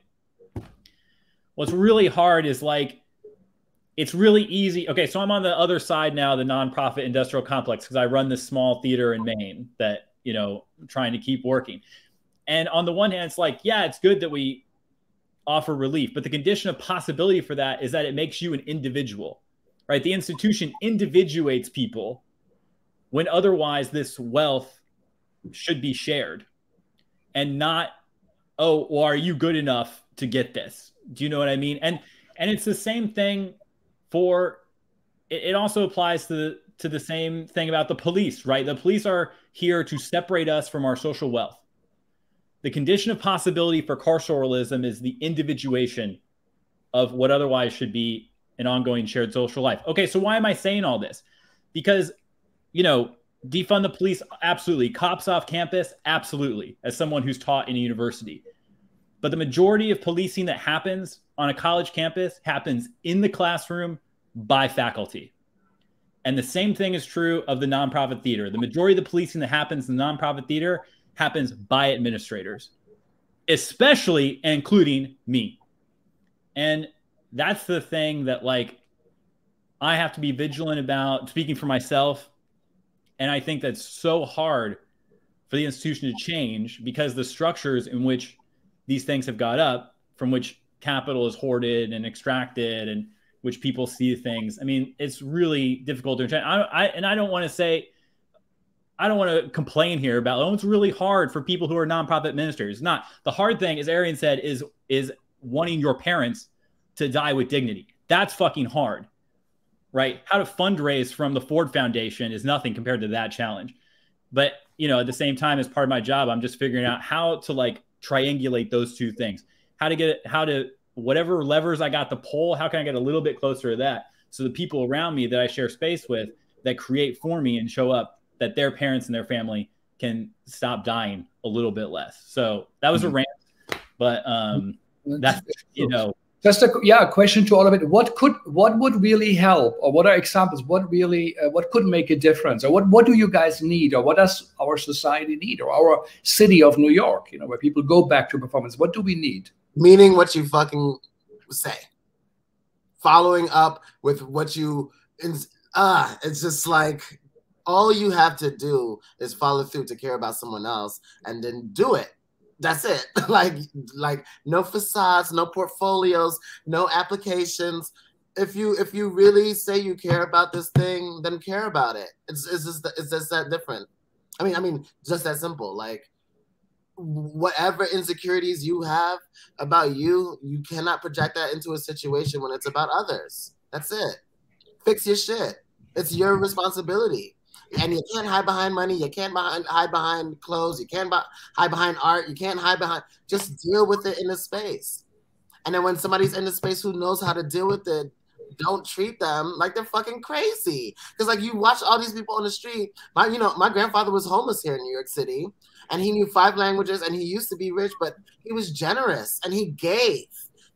What's really hard is like, it's really easy. Okay, so I'm on the other side now, the nonprofit industrial complex, because I run this small theater in Maine that, I'm trying to keep working. And on the one hand, it's like, yeah, it's good that we offer relief, but the condition of possibility for that is that it makes you an individual, right? The institution individuates people when otherwise this wealth should be shared, and not, oh, well, are you good enough to get this? Do you know what I mean? And it's the same thing for, it also applies to the same thing about the police, right? The police are here to separate us from our social wealth. The condition of possibility for carceralism is the individuation of what otherwise should be an ongoing shared social life. Okay, so why am I saying all this? Because, defund the police, absolutely. Cops off campus, absolutely, as someone who's taught in a university. But the majority of policing that happens on a college campus happens in the classroom by faculty. And the same thing is true of the nonprofit theater. The majority of the policing that happens in the nonprofit theater happens by administrators, especially and including me. And that's the thing that, like, I have to be vigilant about, speaking for myself. And I think that's so hard for the institution to change, because the structures in which these things have got up, from which capital is hoarded and extracted, and which people see things. I mean, it's really difficult to change. I don't want to complain here about, oh, it's really hard for people who are nonprofit ministers. It's not. The hard thing, as Arien said, is wanting your parents to die with dignity. That's fucking hard, right? How to fundraise from the Ford Foundation is nothing compared to that challenge. But, at the same time, as part of my job, I'm just figuring out how to like triangulate those two things. How to whatever levers I got to pull, how can I get a little bit closer to that? So the people around me that I share space with that create for me and show up, that their parents and their family can stop dying a little bit less. So that was a rant, but that's, you know. Just a question to all of it. What would really help, or what are examples? What really, what could make a difference, or what do you guys need, or what does our society need, or our city of New York, you know, where people go back to performance? What do we need? Meaning what you fucking say. Following up with what you, it's just like, all you have to do is follow through to care about someone else, and then do it. That's it. like no facades, no portfolios, no applications. If you really say you care about this thing, then care about it. It's just that different. I mean, just that simple. Like, whatever insecurities you have about you, you cannot project that into a situation when it's about others. That's it. Fix your shit. It's your responsibility. And you can't hide behind money. You can't hide behind clothes. You can't hide behind art. You can't hide behind. Just deal with it in the space. And then when somebody's in the space who knows how to deal with it, don't treat them like they're fucking crazy. Because like, you watch all these people on the street. My grandfather was homeless here in New York City, and he knew 5 languages, and he used to be rich, but he was generous and he gave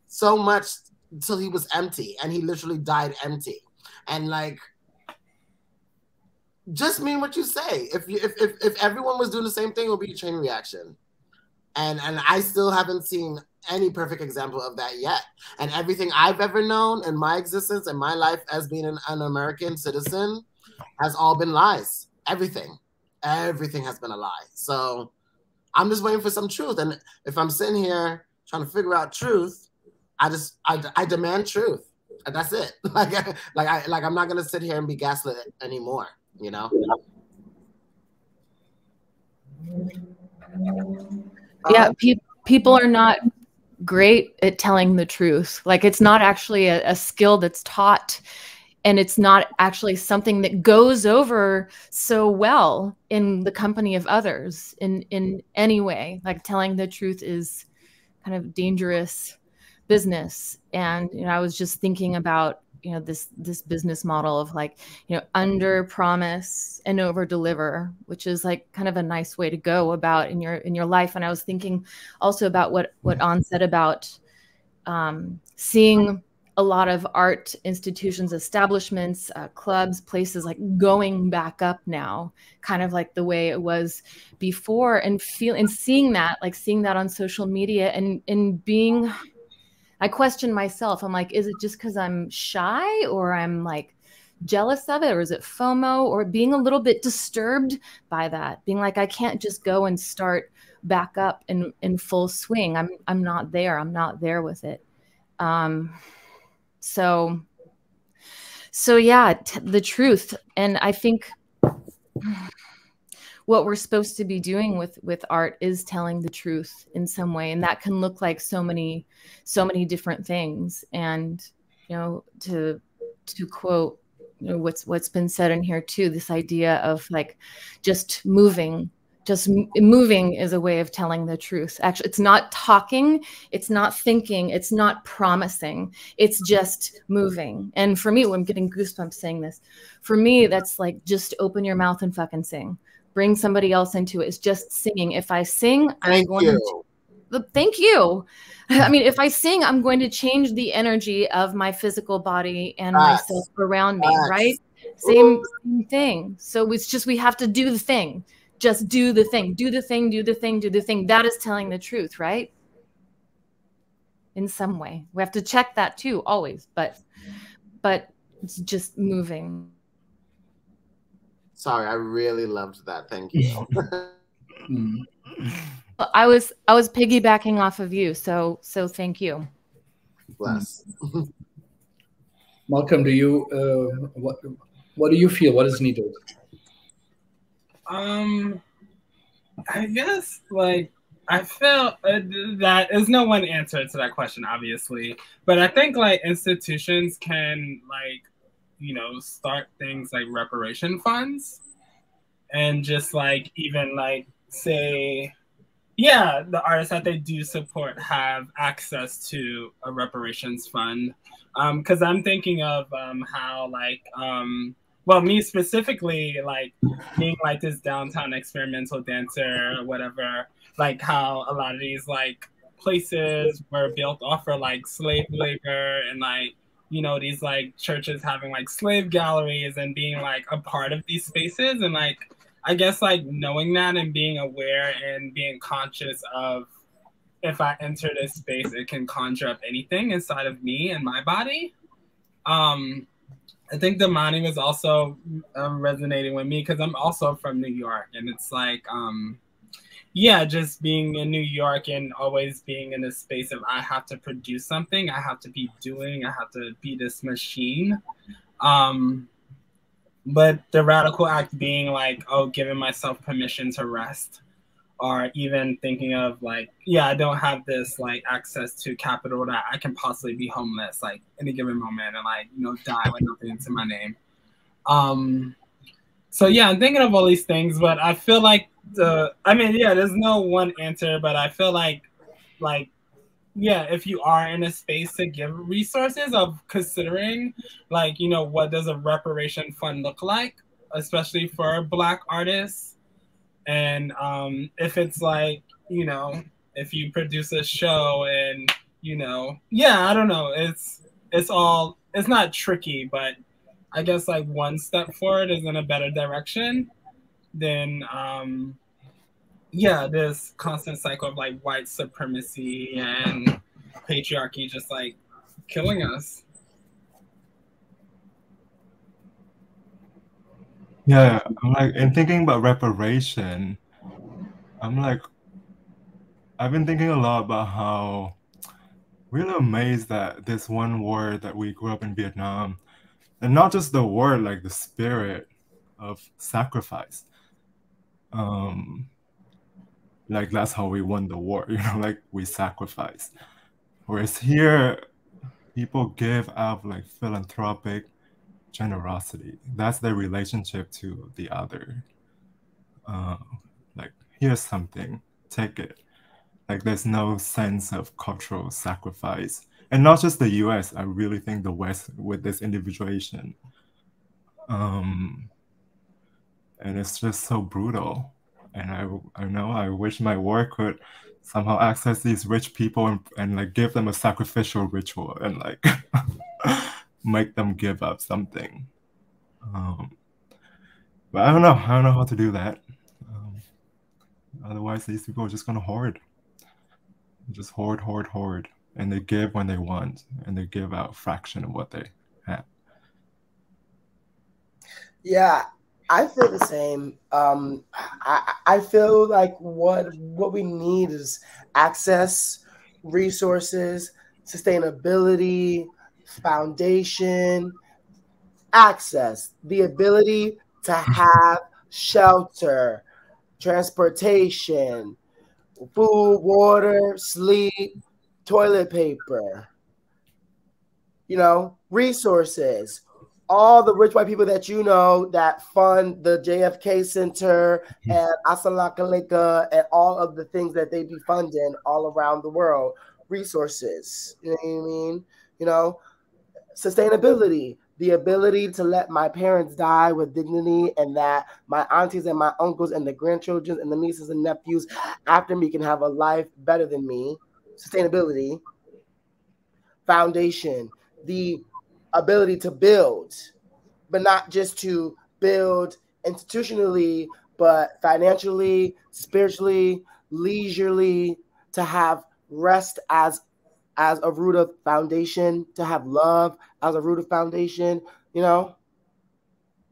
so much until he was empty, and he literally died empty. And like, just mean what you say. If everyone was doing the same thing, it would be a chain reaction. And I still haven't seen any perfect example of that yet. And everything I've ever known in my existence and my life as being an American citizen has all been lies. Everything has been a lie. So I'm just waiting for some truth. And if I'm sitting here trying to figure out truth, I demand truth. And that's it. I'm not gonna sit here and be gaslit anymore. You know? Yeah, people are not great at telling the truth. Like, it's not actually a skill that's taught, and it's not actually something that goes over so well in the company of others in any way. Like, telling the truth is kind of dangerous business. And, you know, I was just thinking about, you know, this business model of like, you know, under promise and over deliver, which is like kind of a nice way to go about in your life. And I was thinking also about what An said about seeing a lot of art institutions, establishments, clubs, places like going back up now, kind of like the way it was before, and seeing that on social media and being, I question myself. I'm like, is it just because I'm shy, or I'm like jealous of it, or is it FOMO, or being a little bit disturbed by that? Being like, I can't just go and start back up in full swing. I'm not there. I'm not there with it. So yeah, the truth. And I think what we're supposed to be doing with art is telling the truth in some way, and that can look like so many different things. And, you know, to quote, you know, what's been said in here too, this idea of like just moving is a way of telling the truth. Actually, it's not talking, it's not thinking, it's not promising, it's just moving. And for me, I'm getting goosebumps saying this, for me, that's like, just open your mouth and fucking sing. Bring somebody else into it. It's just singing. If I sing, I'm going to thank you. I mean, if I sing, I'm going to change the energy of my physical body and myself around me, right? Same thing. So it's just, we have to do the thing. Just do the thing. Do the thing, do the thing, do the thing. That is telling the truth, right? In some way. We have to check that too, always. But it's just moving. Sorry, I really loved that. Thank you. I was piggybacking off of you, so thank you. Bless. Malcolm, do you what do you feel? What is needed? I guess like I feel that there's no one answer to that question, obviously, but I think like institutions can like, you know, start things like reparation funds, and just like even like say, yeah, the artists that they do support have access to a reparations fund. Because I'm thinking of how like well, me specifically, like being like this downtown experimental dancer or whatever, like how a lot of these like places were built off of like slave labor, and like, you know, these like churches having like slave galleries and being like a part of these spaces. And like, I guess like knowing that and being aware and being conscious of, if I enter this space, it can conjure up anything inside of me and my body. I think Damani was also resonating with me because I'm also from New York, and it's like, yeah, just being in New York and always being in a space of I have to produce something, I have to be doing, I have to be this machine. But the radical act being like, oh, giving myself permission to rest, or even thinking of like, yeah, I don't have this like access to capital that I can possibly be homeless like any given moment and like, you know, die with nothing to my name. So yeah, I'm thinking of all these things, but I feel like I mean, yeah, there's no one answer, but I feel like, yeah, if you are in a space to give resources of considering like, you know, what does a reparation fund look like, especially for Black artists? And if it's like, you know, if you produce a show and, you know, yeah, I don't know, it's not tricky, but I guess like one step forward is in a better direction than yeah, this constant cycle of like white supremacy and patriarchy just like killing us. Yeah, I'm like, in thinking about reparation, I'm like, I've been thinking a lot about how really amazed that this one word that we grew up in Vietnam, and not just the word, like the spirit of sacrifice. Like that's how we won the war, you know, like we sacrifice. Whereas here, people give out of like philanthropic generosity. That's their relationship to the other. Like, here's something, take it. Like, there's no sense of cultural sacrifice. And not just the US, I really think the West with this individuation. And it's just so brutal. And I know I wish my work could somehow access these rich people and like give them a sacrificial ritual and like make them give up something. But I don't know how to do that. Otherwise, these people are just gonna hoard. Just hoard. And they give when they want, and they give out a fraction of what they have. Yeah, I feel the same. I feel like what we need is access, resources, sustainability, foundation, access, the ability to have shelter, transportation, food, water, sleep, toilet paper, you know, resources. All the rich white people that you know that fund the JFK Center and Asalakalika and all of the things that they be funding all around the world. Resources, you know what I mean? You know, sustainability, the ability to let my parents die with dignity, and that my aunties and my uncles and the grandchildren and the nieces and nephews after me can have a life better than me. Sustainability. Foundation, the ability to build, but not just to build institutionally, but financially, spiritually, leisurely, to have rest as a root of foundation, to have love as a root of foundation, you know.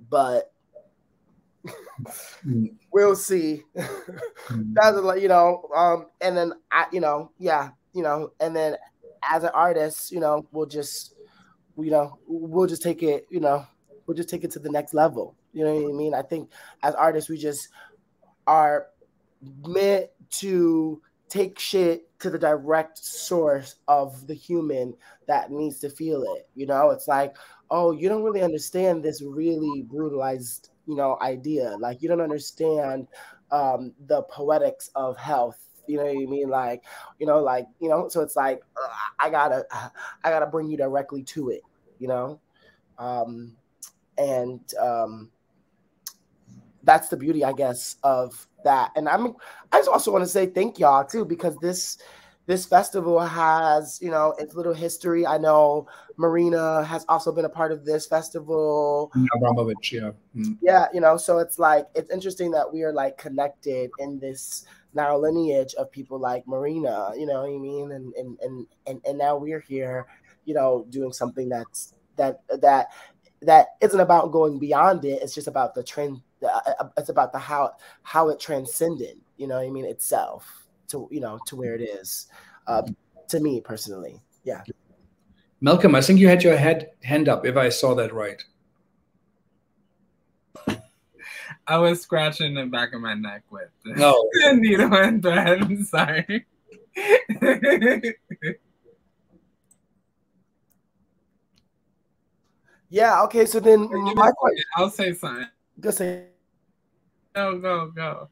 But we'll see. That's like, you know, and then and then as an artist, you know, we'll just take it, you know, we'll just take it to the next level. You know what I mean? I think as artists, we just are meant to take shit to the direct source of the human that needs to feel it. You know, it's like, oh, you don't really understand this really brutalized, you know, idea. Like, you don't understand the poetics of health. You know what I mean? Like, so it's like, I gotta bring you directly to it, you know? And that's the beauty, I guess, of that. And I just also want to say thank y'all too, because this festival has, you know, its little history. I know Marina has also been a part of this festival. Abramovich, yeah. Yeah, you know, so it's like, it's interesting that we are like connected in this narrow lineage of people like Marina, you know what I mean? And now we're here, you know, doing something that isn't about going beyond it. It's just about the trend. It's about the how it transcended, you know what I mean, itself to, you know, to where it is, to me personally. Yeah. Malcolm, I think you had your hand up, if I saw that right. I was scratching the back of my neck with no needle and thread. I'm sorry. Yeah. Okay. So then my question. I'll say something. Go say. Go.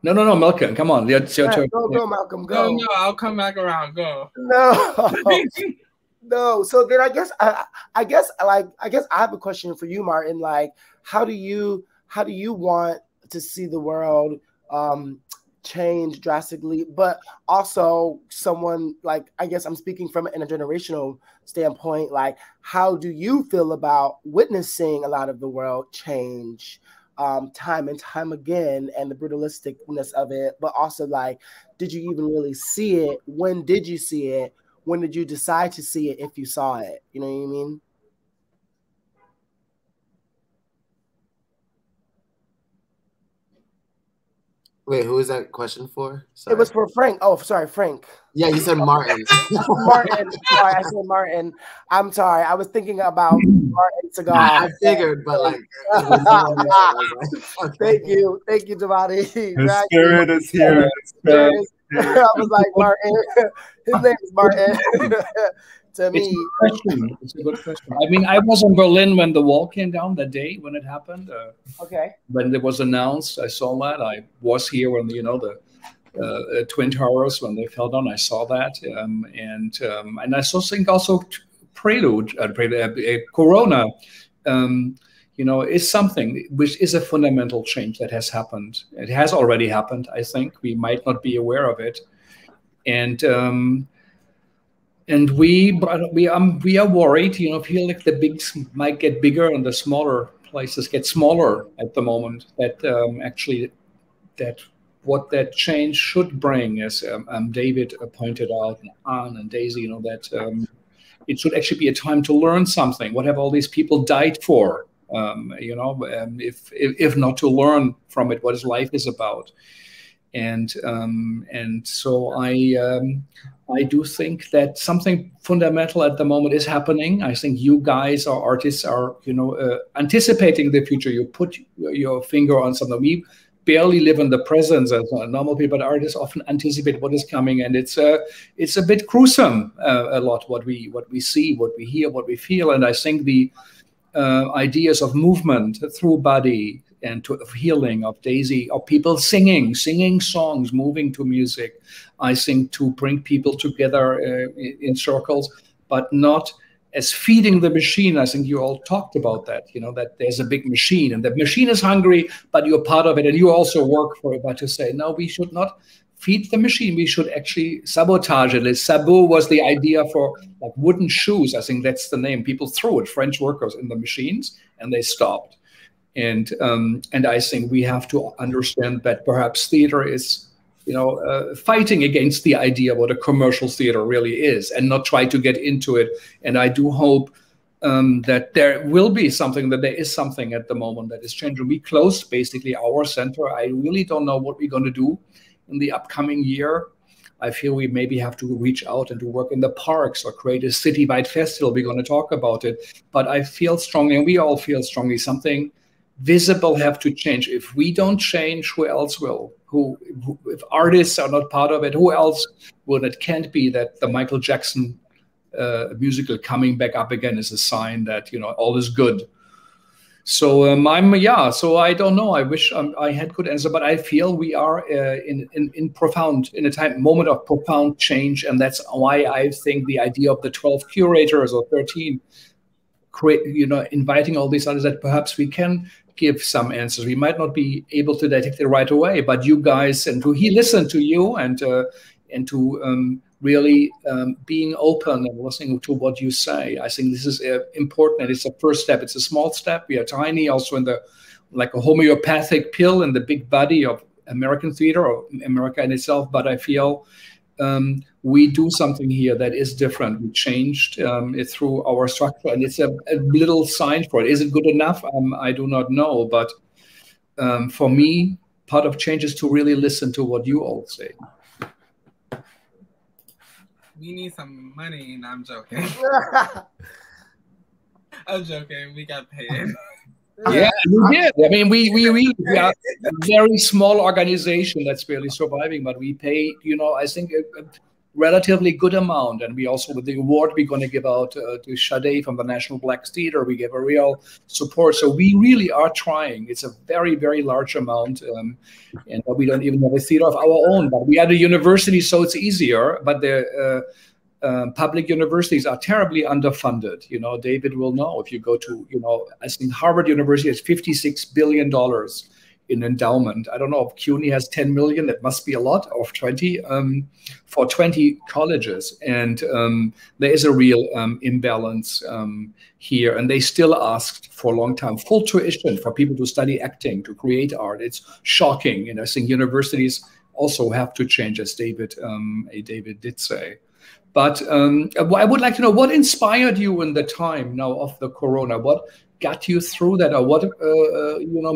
No, Malcolm, come on. It's your turn. Go, Malcolm. Go. No, I'll come back around. Go. No. No. So then I guess I have a question for you, Martin. Like, how do you want to see the world change drastically, but also someone like, I guess I'm speaking from an intergenerational standpoint, like how do you feel about witnessing a lot of the world change time and time again, and the brutalisticness of it, but also like, did you even really see it? When did you see it? When did you decide to see it, if you saw it? You know what I mean? Wait, who is that question for? Sorry. It was for Frank. Oh, sorry, Frank. Yeah, you said Martin. Martin. Sorry, I said Martin. I'm sorry. I was thinking about Martin Segal. I figured, but like. Thank you, Damani. The spirit is here. I was like, Martin. His name is Martin. To me, it's a good question. I mean, I was in Berlin when the wall came down that day when it happened. Okay. When it was announced, I saw that. I was here when the Twin Towers, when they fell down. I saw that, and I think also Prelude, Corona. Is something which is a fundamental change that has happened. It has already happened. I think we might not be aware of it, and we are worried, feel like the bigs might get bigger and the smaller places get smaller at the moment. That what that change should bring, as David pointed out, and Anne and Daisy, that it should actually be a time to learn something. What have all these people died for? If not to learn from it, what life is about. And so I do think that something fundamental at the moment is happening. I think you guys, our artists, are anticipating the future. You put your finger on something. We barely live in the present as normal people, but artists often anticipate what is coming, and it's a bit gruesome. A lot what we see, what we hear, what we feel, and I think the ideas of movement through body and of healing, of Daisy, of people singing songs, moving to music, I think, to bring people together in circles, but not as feeding the machine. I think you all talked about that, that there's a big machine and the machine is hungry, but you're part of it and you also work for it. But to say, no, we should not feed the machine. We should actually sabotage it. Sabot was the idea for like wooden shoes. I think that's the name. People threw it, French workers, in the machines, and they stopped. And I think we have to understand that perhaps theater is, fighting against the idea of what a commercial theater really is, and not try to get into it. And I do hope that there will be something, that there is something at the moment that is changing. We closed basically our center. I really don't know what we're going to do in the upcoming year. I feel we maybe have to reach out and to work in the parks or create a city-wide festival. We're going to talk about it. But I feel strongly, and we all feel strongly, something visible have to change. If we don't change, who else will? If artists are not part of it, who else will? It can't be that the Michael Jackson musical coming back up again is a sign that all is good. So so I don't know. I wish I had good answer, but I feel we are in a moment of profound change, and that's why I think the idea of the 12 curators or 13 inviting all these others that perhaps we can give some answers. We might not be able to detect it right away, but you guys, and he listened to you and to really being open and listening to what you say. I think this is important. It's a first step. It's a small step. We are tiny, also in the like a homeopathic pill in the big body of American theater or America in itself. But I feel we do something here that is different. We changed it through our structure, and it's a little sign for it. Is it good enough? I do not know, but for me, part of change is to really listen to what you all say. We need some money. No, I'm joking. I'm joking. We got paid. Yeah, we did. I mean, we really are a very small organization that's barely surviving, but we pay, I think a relatively good amount. And we also, with the award we're going to give out to Sade from the National Black Theater, we give a real support. So we really are trying. It's a very, very large amount. And we don't even have a theater of our own, but we are the university, so it's easier. But the public universities are terribly underfunded. David will know if you go to, I think Harvard University has $56 billion in endowment. I don't know if CUNY has 10 million. That must be a lot, of 20 for 20 colleges. And there is a real imbalance here. And they still asked for a long time full tuition for people to study acting, to create art. It's shocking. And I think universities also have to change, as David did say. But I would like to know, what inspired you in the time now of the corona? What got you through that, or what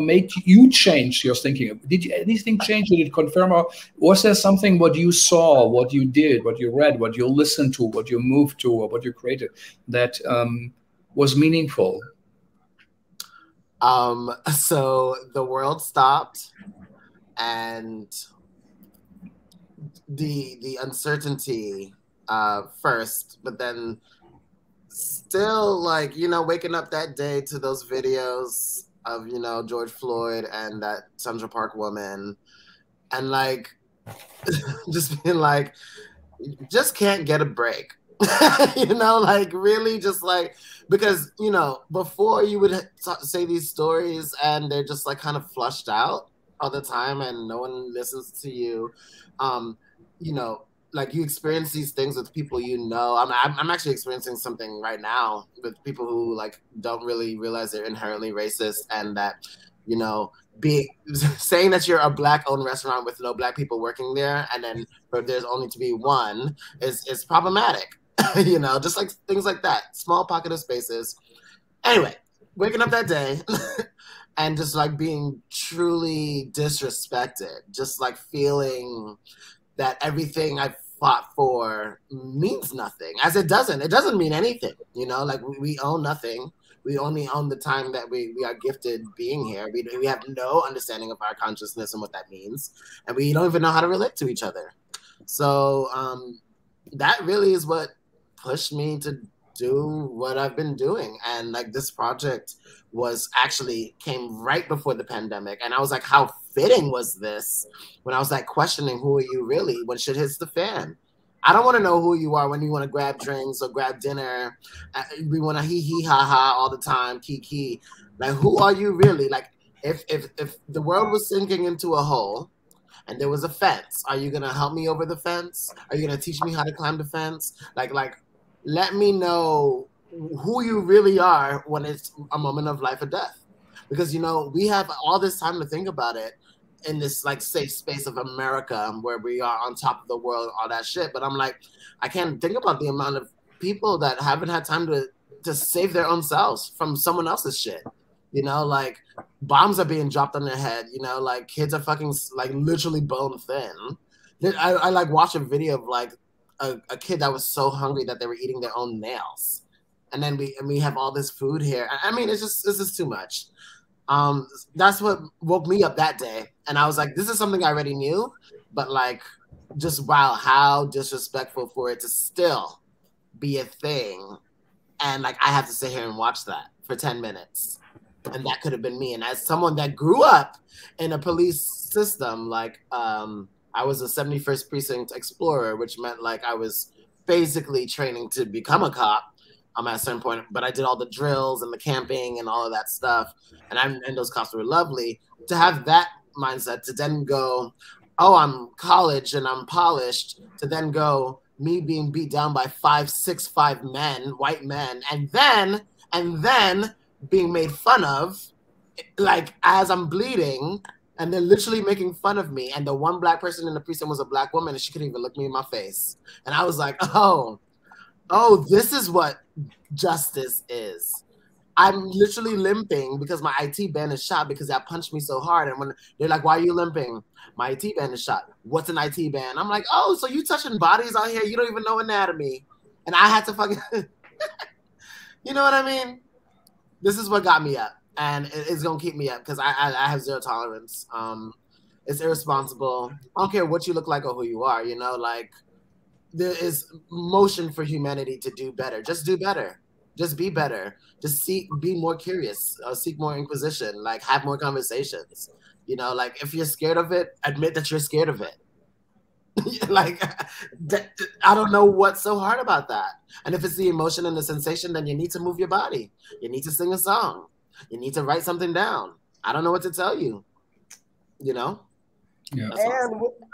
made you change your thinking? Did anything change? Did it confirm, or was there something what you saw, what you did, what you read, what you listened to, what you moved to, or what you created that was meaningful? So the world stopped, and the uncertainty first, but then still, like, waking up that day to those videos of, George Floyd and that Central Park woman, and like, just being like, just can't get a break. Like, really just like, because, before you would say these stories and they're just like kind of flushed out all the time and no one listens to you, like, you experience these things with people I'm actually experiencing something right now with people who like don't really realize they're inherently racist, and that saying that you're a Black-owned restaurant with no Black people working there, and then there's only to be one is problematic. Just like things like that, small pocket of spaces. Anyway, waking up that day and just like being truly disrespected, just like feeling that everything I fought for means nothing, as it doesn't mean anything, like we own nothing. We only own the time that we are gifted being here. We have no understanding of our consciousness and what that means, and we don't even know how to relate to each other. So that really is what pushed me to do what I've been doing. And like, this project came right before the pandemic, and I was like, how fitting was this when I was like questioning, who are you really when shit hits the fan? I don't want to know who you are when you want to grab drinks or grab dinner. We want to hee ha ha all the time, kiki. Like, who are you really? Like, if the world was sinking into a hole and there was a fence, are you gonna help me over the fence? Are you gonna teach me how to climb the fence? Like let me know who you really are when it's a moment of life or death. Because, we have all this time to think about it in this like safe space of America where we are on top of the world, all that shit. But I'm like, I can't think about the amount of people that haven't had time to save their own selves from someone else's shit. Like, bombs are being dropped on their head, like kids are fucking like literally bone thin. I like watched a video of like a kid that was so hungry that they were eating their own nails. And then we have all this food here. I mean, it's just too much. That's what woke me up that day. And I was like, this is something I already knew, but like, just wow, how disrespectful for it to still be a thing. And like, I have to sit here and watch that for 10 minutes. And that could have been me. And as someone that grew up in a police system, like, I was a 71st Precinct Explorer, which meant like I was basically training to become a cop. at a certain point, but I did all the drills and the camping and all of that stuff. And those cops were lovely. To have that mindset, to then go, oh, I'm college and I'm polished, to then go, me being beat down by 5'6" men, white men, and then being made fun of, like, as I'm bleeding, and they're literally making fun of me. And the one black person in the precinct was a black woman, and she couldn't even look me in my face. And I was like, oh, this is what justice is. I'm literally limping because my IT band is shot because that punched me so hard. And when they're like, why are you limping? My IT band is shot. What's an IT band? I'm like, oh, so you touching bodies out here? You don't even know anatomy. And I had to fucking, you know what I mean? This is what got me up. And it's going to keep me up because I have zero tolerance. It's irresponsible. I don't care what you look like or who you are, you know, like there is motion for humanity to do better. Just do better. Just be better. Just be more curious. Seek more inquisition. Like have more conversations. You know, like if you're scared of it, admit that you're scared of it. Like, I don't know what's so hard about that. And if it's the emotion and the sensation, then you need to move your body. You need to sing a song. You need to write something down. I don't know what to tell you. You know? Yeah.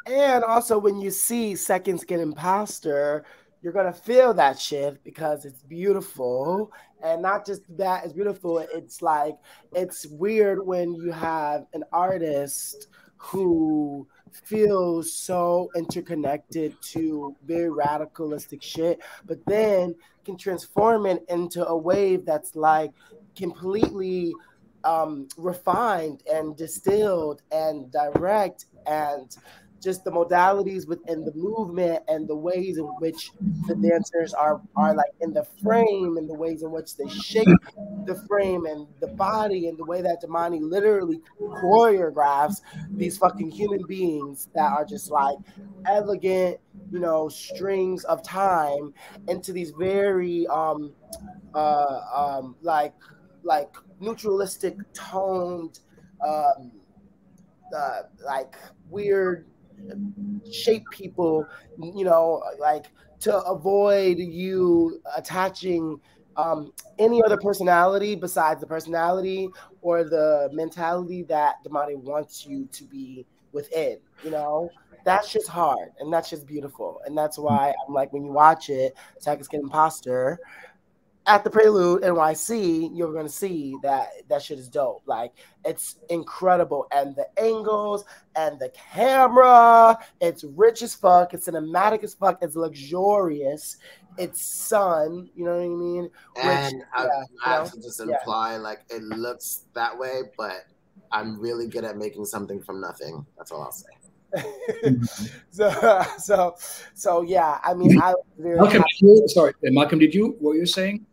And also when you see Second Skin Imposter, you're going to feel that shift because it's beautiful. And not just that, it's beautiful. It's like, it's weird when you have an artist who feels so interconnected to very radicalistic shit, but then can transform it into a wave that's like completely refined and distilled and direct, and just the modalities within the movement and the ways in which the dancers are like in the frame and the ways in which they shape the frame and the body and the way that Damani literally choreographs these fucking human beings that are just like elegant, you know, strings of time into these very like neutralistic toned like weird shape people, you know, like to avoid you attaching any other personality besides the personality or the mentality that Damani wants you to be within, you know. That's just hard and that's just beautiful. And that's why I'm like, when you watch it, Second Skin Imposter, at the Prelude NYC, you're going to see that shit is dope. Like, it's incredible. And the angles and the camera, it's rich as fuck. It's cinematic as fuck. It's luxurious. It's sun, you know what I mean? And I have to just imply, like, it looks that way, but I'm really good at making something from nothing. That's all I'll say. So yeah, I mean, Malcolm, Malcolm, what were you saying?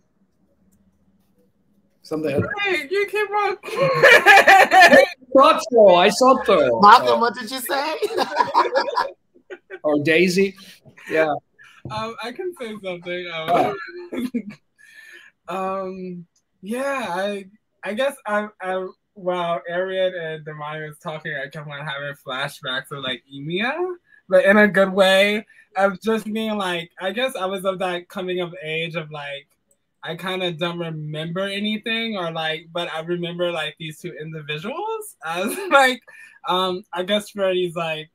Something. Hey, you keep on. Thought so. I thought so. Malcolm, what did you say? Or Daisy? Yeah. I can say something. Yeah, I guess while Arien and Damani was talking, I kept on having flashbacks of like Emia, but in a good way. Of just being like, I guess I was of that coming of age of like, I kind of don't remember anything, or like, but I remember like these two individuals as like, I guess for these like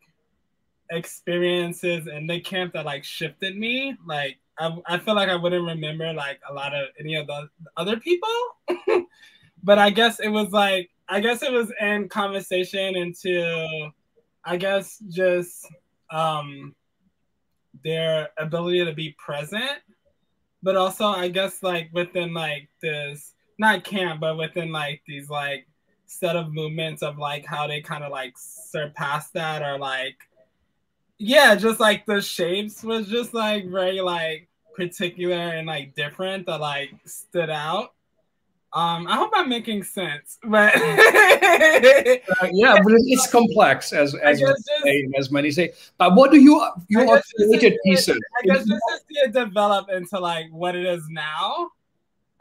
experiences in the camp that like shifted me. Like, I feel like I wouldn't remember like a lot of any of the other people, but I guess it was like, I guess it was in conversation into, I guess just their ability to be present. But also, I guess, like, within, like, this, not camp, but within, like, these, like, set of movements of, like, how they kind of, like, surpass that, or, like, yeah, just, like, the shapes was just, like, very, like, particular and, like, different that, like, stood out. I hope I'm making sense, but yeah, but it's complex as many say. But what do you created pieces? I guess just to see it develop into like what it is now.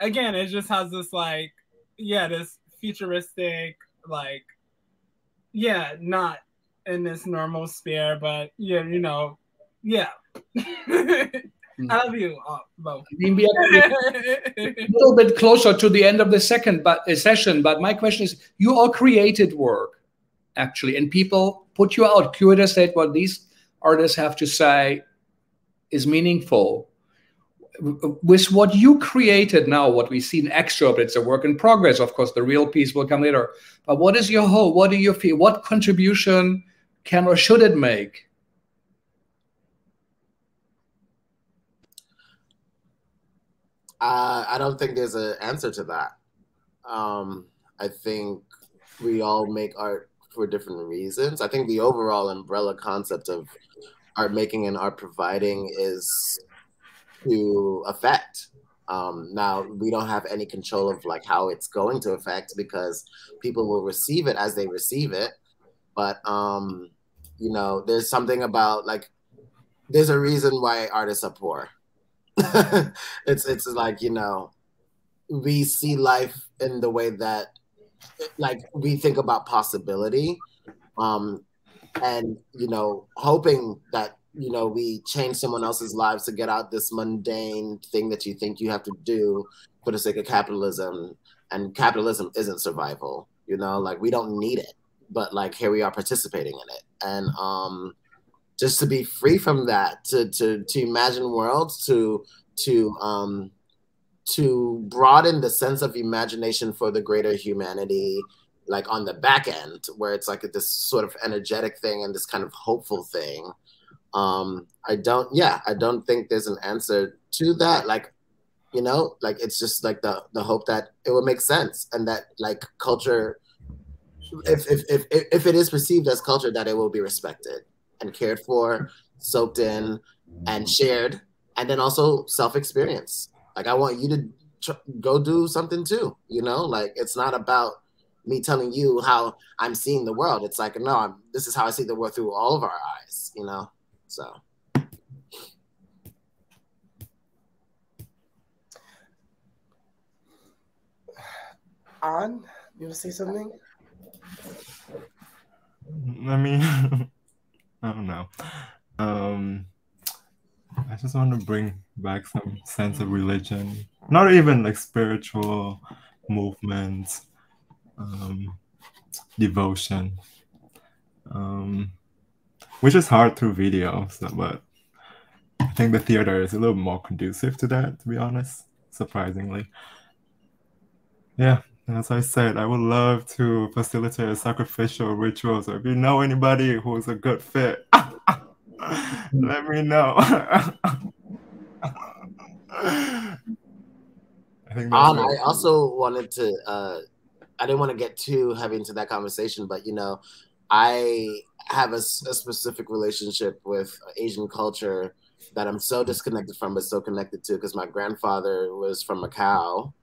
Again, it just has this like, yeah, this futuristic, like, yeah, not in this normal sphere, but yeah, you know, yeah. I love you both. We are a little bit closer to the end of the session, but my question is, you all created work, actually, and people put you out. Curators said what these artists have to say is meaningful. With what you created now, what we see in excerpt, it's a work in progress. Of course, the real piece will come later. But what is your hope? What do you feel? What contribution can or should it make? I don't think there's an answer to that. I think we all make art for different reasons. I think the overall umbrella concept of art making and art providing is to affect. Now, we don't have any control of like how it's going to affect, because people will receive it as they receive it. But, you know, there's something about like, there's a reason why artists are poor. It's like, you know, we see life in the way that, like, we think about possibility, and, you know, hoping that, you know, we change someone else's lives to get out this mundane thing that you think you have to do for the sake of capitalism. And capitalism isn't survival, you know, like, we don't need it, but like, here we are participating in it. And just to be free from that, to imagine worlds, to broaden the sense of imagination for the greater humanity, like on the back end, where it's like this sort of energetic thing and this kind of hopeful thing. I don't think there's an answer to that. Like, you know, like, it's just like the hope that it will make sense, and that like culture, if it is perceived as culture, that it will be respected and cared for, soaked in, and shared, and then also self-experience. Like, I want you to go do something too, you know? Like, it's not about me telling you how I'm seeing the world. It's like, no, this is how I see the world through all of our eyes, you know? So. On, you want to say something? I mean, I don't know. I just want to bring back some sense of religion, not even like spiritual movements, devotion, which is hard through video, but I think the theater is a little more conducive to that, to be honest, surprisingly. Yeah, as I said, I would love to facilitate a sacrificial ritual, so if you know anybody who's a good fit, let me know. I also wanted to, I didn't want to get too heavy into that conversation, but, you know, I have a specific relationship with Asian culture that I'm so disconnected from, but so connected to, because my grandfather was from Macau.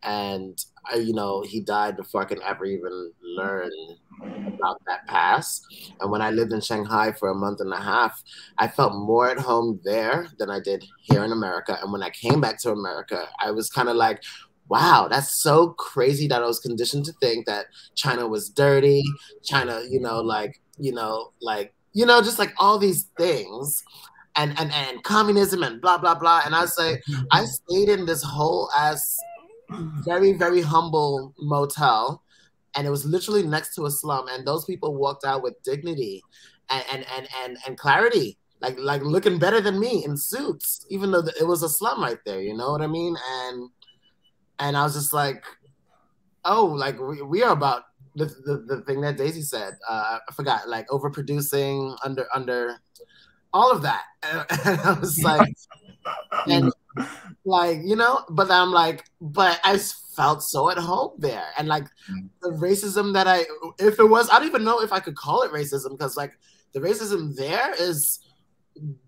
And you know, he died before I could ever even learn about that past. And when I lived in Shanghai for a month and a half, I felt more at home there than I did here in America. And when I came back to America, I was kind of like, wow, that's so crazy that I was conditioned to think that China was dirty. China, just like all these things. And communism and blah, blah, blah. And I was like, I stayed in this whole ass, very, very humble motel. And it was literally next to a slum. And those people walked out with dignity and clarity, like looking better than me in suits, even though it was a slum right there. You know what I mean? And I was just like, oh, like we are about the thing that Daisy said. I forgot, like overproducing, under all of that. And I was like, and like, you know, but I'm like, but I felt so at home there. And like the racism that I don't even know if I could call it racism, because like the racism there is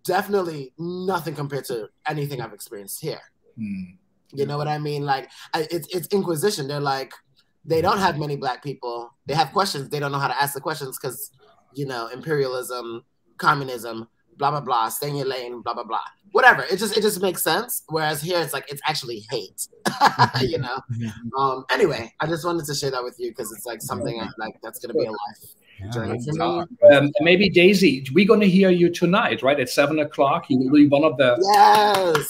definitely nothing compared to anything I've experienced here. You know what I mean? Like it's Inquisition. They're like, they don't have many Black people. They have questions. They don't know how to ask the questions because, you know, imperialism, communism, blah blah blah, stay in your lane, blah blah blah, whatever. It just makes sense. Whereas here it's like it's actually hate, you know. Anyway, I just wanted to share that with you because it's like something like that's gonna be a life journey for me. Maybe Daisy, we're going to hear you tonight, right? At 7 o'clock. You will be one of the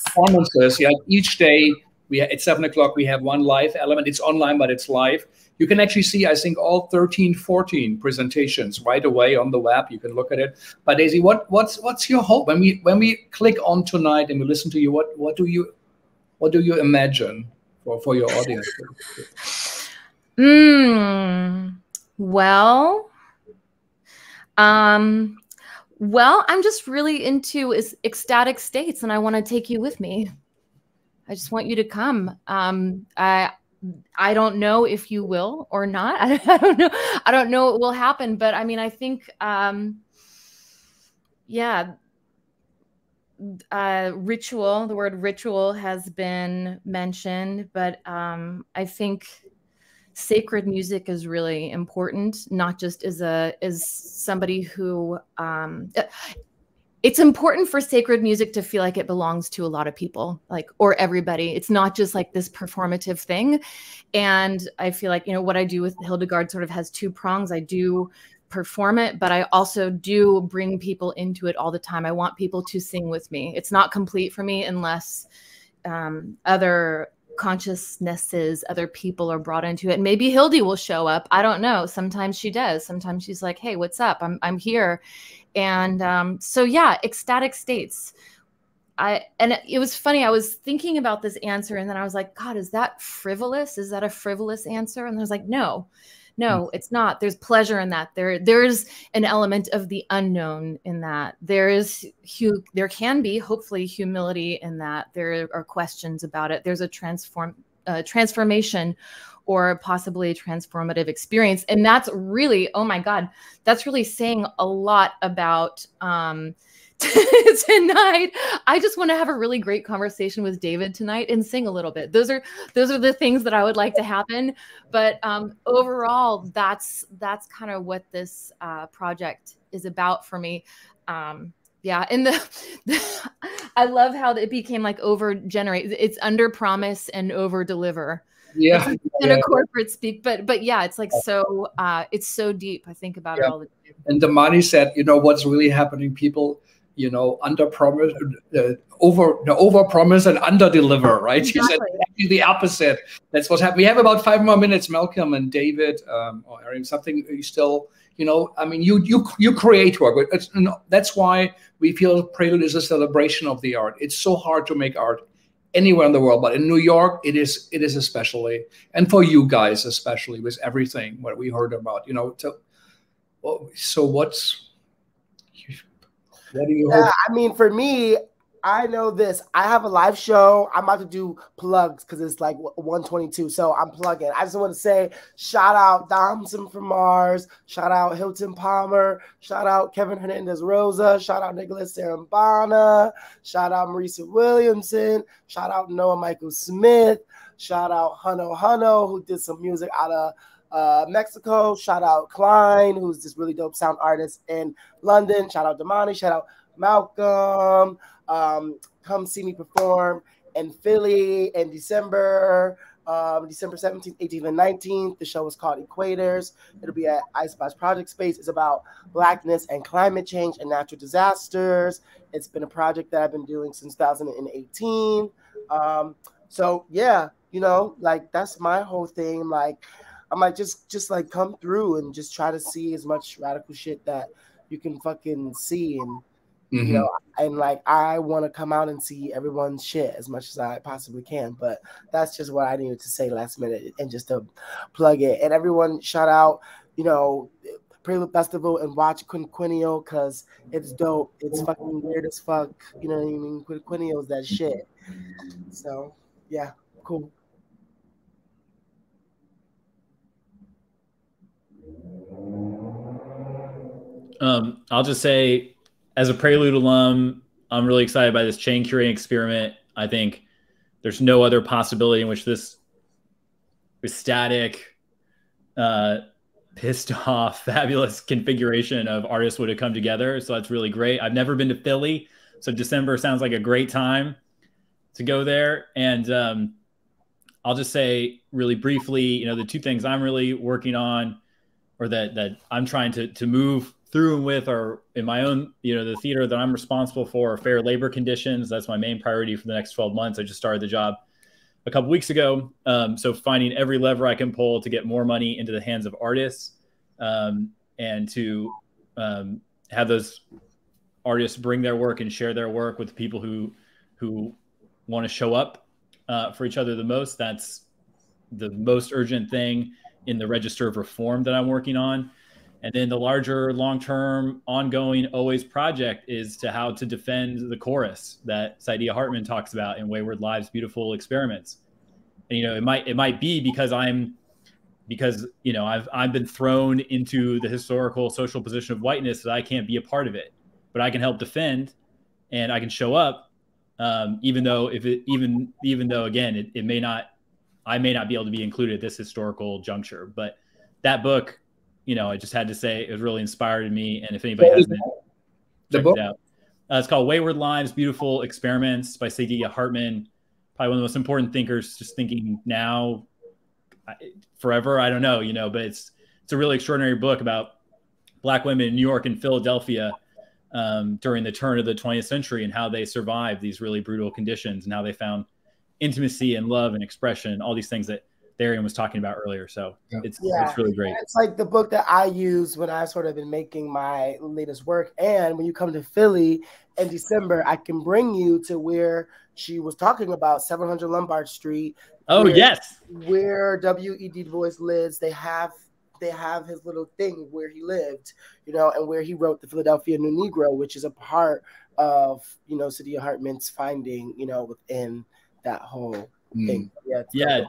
performances. Yeah, each day at 7 o'clock we have one live element. It's online, but it's live. You can actually see, I think, all 13, 14 presentations right away on the web. You can look at it. But Daisy, what's your hope when we click on tonight and we listen to you? What do you imagine for your audience? Well, I'm just really into ecstatic states, and I want to take you with me. I just want you to come. I don't know if you will or not. I don't know. I don't know what will happen, but I mean, I think, ritual, the word ritual has been mentioned, but I think sacred music is really important, not just as somebody who, it's important for sacred music to feel like it belongs to a lot of people, like, or everybody. It's not just like this performative thing. And I feel like, you know, what I do with Hildegard sort of has two prongs. I do perform it, but I also do bring people into it all the time. I want people to sing with me. It's not complete for me unless other consciousnesses, other people are brought into it. Maybe Hildy will show up. I don't know. Sometimes she does. Sometimes she's like, hey, what's up? I'm here. And so, yeah, ecstatic states. And it was funny. I was thinking about this answer, and then I was like, God, is that frivolous? Is that a frivolous answer? And I was like, no, it's not. There's pleasure in that. There's an element of the unknown in that. There can be, hopefully, humility in that. There are questions about it. There's a transformation or possibly a transformative experience. And that's really, oh my God, that's really saying a lot about tonight. I just want to have a really great conversation with David tonight and sing a little bit. Those are the things that I would like to happen. But overall, that's kind of what this project is about for me. Yeah, and I love how it became like over-generate. It's under-promise and over-deliver. Yeah, in a corporate speak, but yeah, it's like so it's so deep. I think about it all the time. And Damani said, you know, what's really happening? People, you know, under promise, over promise and under deliver, right? Exactly. She said actually the opposite. That's what's happening. We have about 5 more minutes, Malcolm and David, or Arien. Something you still, you know, I mean, you create work. That's why we feel Prelude is a celebration of the art. It's so hard to make art anywhere in the world, but in New York, it is especially, and for you guys especially, with everything what we heard about, you know. So what do you hope? I mean, for me, I know this. I have a live show. I'm about to do plugs because it's like 1:22, so I'm plugging. I just want to say shout out Domson from Mars, shout out Hilton Palmer, shout out Kevin Hernandez Rosa, shout out Nicholas Sarambana, shout out Marisa Williamson, shout out Noah Michael Smith, shout out Hano, who did some music out of Mexico, shout out Klein, who's this really dope sound artist in London, shout out Damani, shout out Malcolm. Come see me perform in Philly in December 17th, 18th, and 19th. The show is called Equators. It'll be at Icebox Project Space. It's about Blackness and climate change and natural disasters. It's been a project that I've been doing since 2018. So yeah, you know, like that's my whole thing. Like I'm like just like come through and just try to see as much radical shit that you can fucking see. And you know, and like I want to come out and see everyone's shit as much as I possibly can. But that's just what I needed to say last minute and just to plug it. And everyone, shout out, you know, Prelude Festival and watch Quinquennial because it's dope. It's fucking weird as fuck. You know what I mean? Quinquennial is that shit. So yeah, cool. I'll just say, as a Prelude alum, I'm really excited by this chain curating experiment. I think there's no other possibility in which this ecstatic pissed off, fabulous configuration of artists would have come together. So that's really great. I've never been to Philly, so December sounds like a great time to go there. And I'll just say really briefly, you know, the two things I'm really working on, or that I'm trying to move through and with, are in my own, you know, the theater that I'm responsible for, are fair labor conditions. That's my main priority for the next 12 months. I just started the job a couple weeks ago. So finding every lever I can pull to get more money into the hands of artists, and to have those artists bring their work and share their work with people who want to show up for each other the most. That's the most urgent thing in the register of reform that I'm working on. And then the larger, long-term, ongoing, always project is to how to defend the chorus that Saidiya Hartman talks about in Wayward Lives, Beautiful Experiments. And, you know, it might be because you know, I've been thrown into the historical social position of whiteness that I can't be a part of it, but I can help defend, and I can show up, even though again, I may not be able to be included at this historical juncture. But that book, you know, I just had to say, it was really inspired me. And if anybody hasn't checked it out, it's called Wayward Lives, Beautiful Experiments by Saidiya Hartman. Probably one of the most important thinkers, just thinking now, forever. I don't know, you know, but it's a really extraordinary book about Black women in New York and Philadelphia during the turn of the 20th century, and how they survived these really brutal conditions, and how they found intimacy and love and expression, and all these things that Arien was talking about earlier. So it's really great. It's like the book that I use when I've sort of been making my latest work. And when you come to Philly in December, I can bring you to where she was talking about, 700 Lombard Street. Oh, yes. Where W.E.B. Du Bois lives. They have his little thing where he lived, you know, and where he wrote the Philadelphia New Negro, which is a part of, you know, Saidiya Hartman's finding, you know, within that whole thing. Yeah.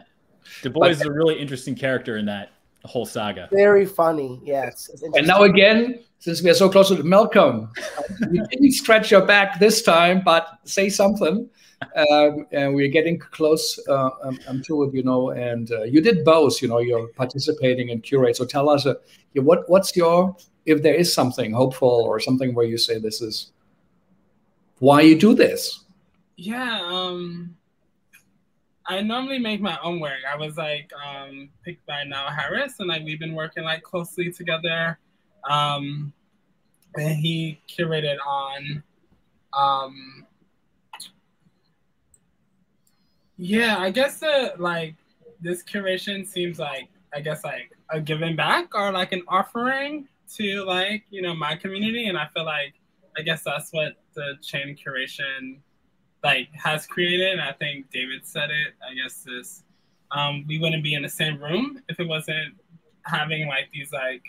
Du Bois is a really interesting character in that whole saga. Very funny, yes. And now again, since we are so close to Malcolm, you didn't stretch your back this time, but say something. And we're getting close to it, you know. And you did both, you know. You're participating in Curate. So tell us, what's your, if there is something hopeful or something where you say this is why you do this. Yeah. I normally make my own work. I was like picked by Nile Harris, and like we've been working like closely together. And he curated on yeah, I guess this curation seems like, I guess, like a giving back or like an offering to, like, you know, my community. And I feel like, I guess that's what the chain curation like has created. And I think David said it, I guess this, we wouldn't be in the same room if it wasn't having like these like,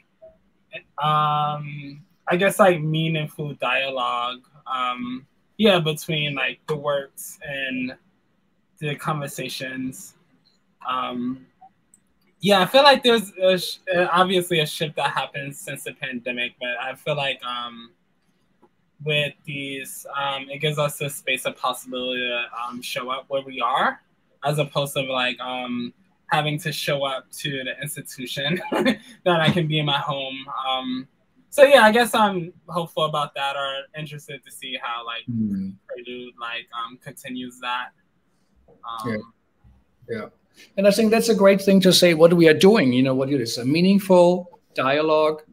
I guess like meaningful dialogue, yeah, between like the works and the conversations. Yeah, I feel like there's obviously a shift that happened since the pandemic, but I feel like with these, it gives us a space of possibility to show up where we are, as opposed to like having to show up to the institution that I can be in my home. So yeah, I guess I'm hopeful about that, or interested to see how like Prelude like continues that. Yeah. And I think that's a great thing to say. What we are doing, you know, what it is, a meaningful dialogue,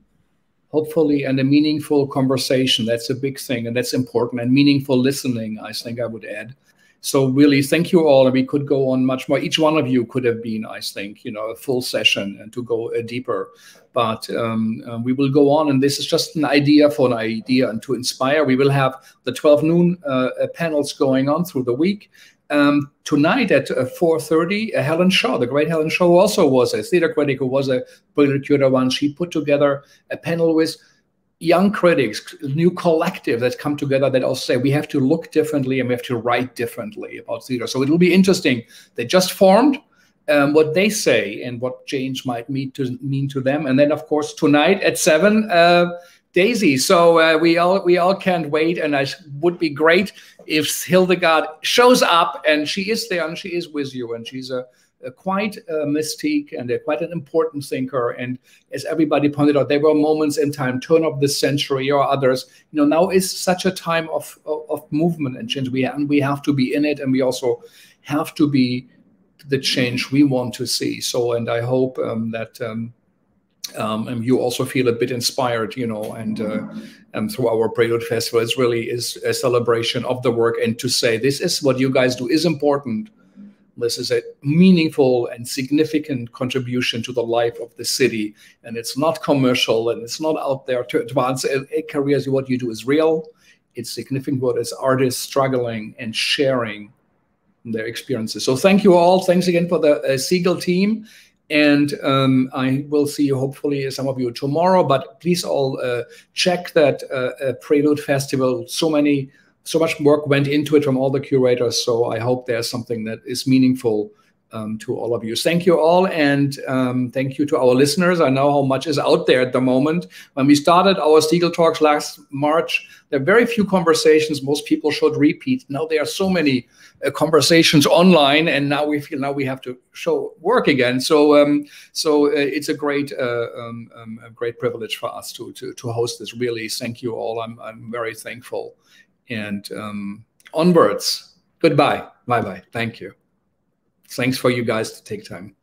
hopefully, and a meaningful conversation. That's a big thing, and that's important. And meaningful listening, I think I would add. So really, thank you all. And we could go on much more. Each one of you could have been, I think, you know, a full session and to go deeper. But we will go on, and this is just an idea for an idea and to inspire. We will have the 12 noon panels going on through the week. Tonight at 4:30, Helen Shaw, the great Helen Shaw, also was a theater critic who was a Prelude curator once. She put together a panel with young critics, a new collective that's come together that also say we have to look differently and we have to write differently about theater. So it'll be interesting. They just formed what they say and what change might mean to them. And then, of course, tonight at 7, Daisy. So we all can't wait, and it would be great if Hildegard shows up, and she is there and she is with you, and she's a quite a mystique and quite an important thinker. And as everybody pointed out, there were moments in time, turn of the century or others. Now is such a time of movement and change. We have to be in it, and we also have to be the change we want to see. So, and I hope that you also feel a bit inspired, and through our Prelude Festival, it really is a celebration of the work, and to say this is what you guys do is important. This is a meaningful and significant contribution to the life of the city, and it's not commercial, and it's not out there to advance a career. What you do is real. It's significant what is artists struggling and sharing their experiences. So thank you all. Thanks again for the Segal team. And I will see you, hopefully, some of you tomorrow. But please all check that Prelude Festival. So much work went into it from all the curators. So I hope there's something that is meaningful to all of you. Thank you all, and thank you to our listeners. I know how much is out there at the moment. When we started our Segal Talks last March, there are very few conversations. Most people should repeat. Now there are so many conversations online, and now we feel we have to show work again. So it's a great privilege for us to host this. Really, thank you all. I'm very thankful. And onwards. Goodbye. Bye-bye. Thank you. Thanks for you guys to take time.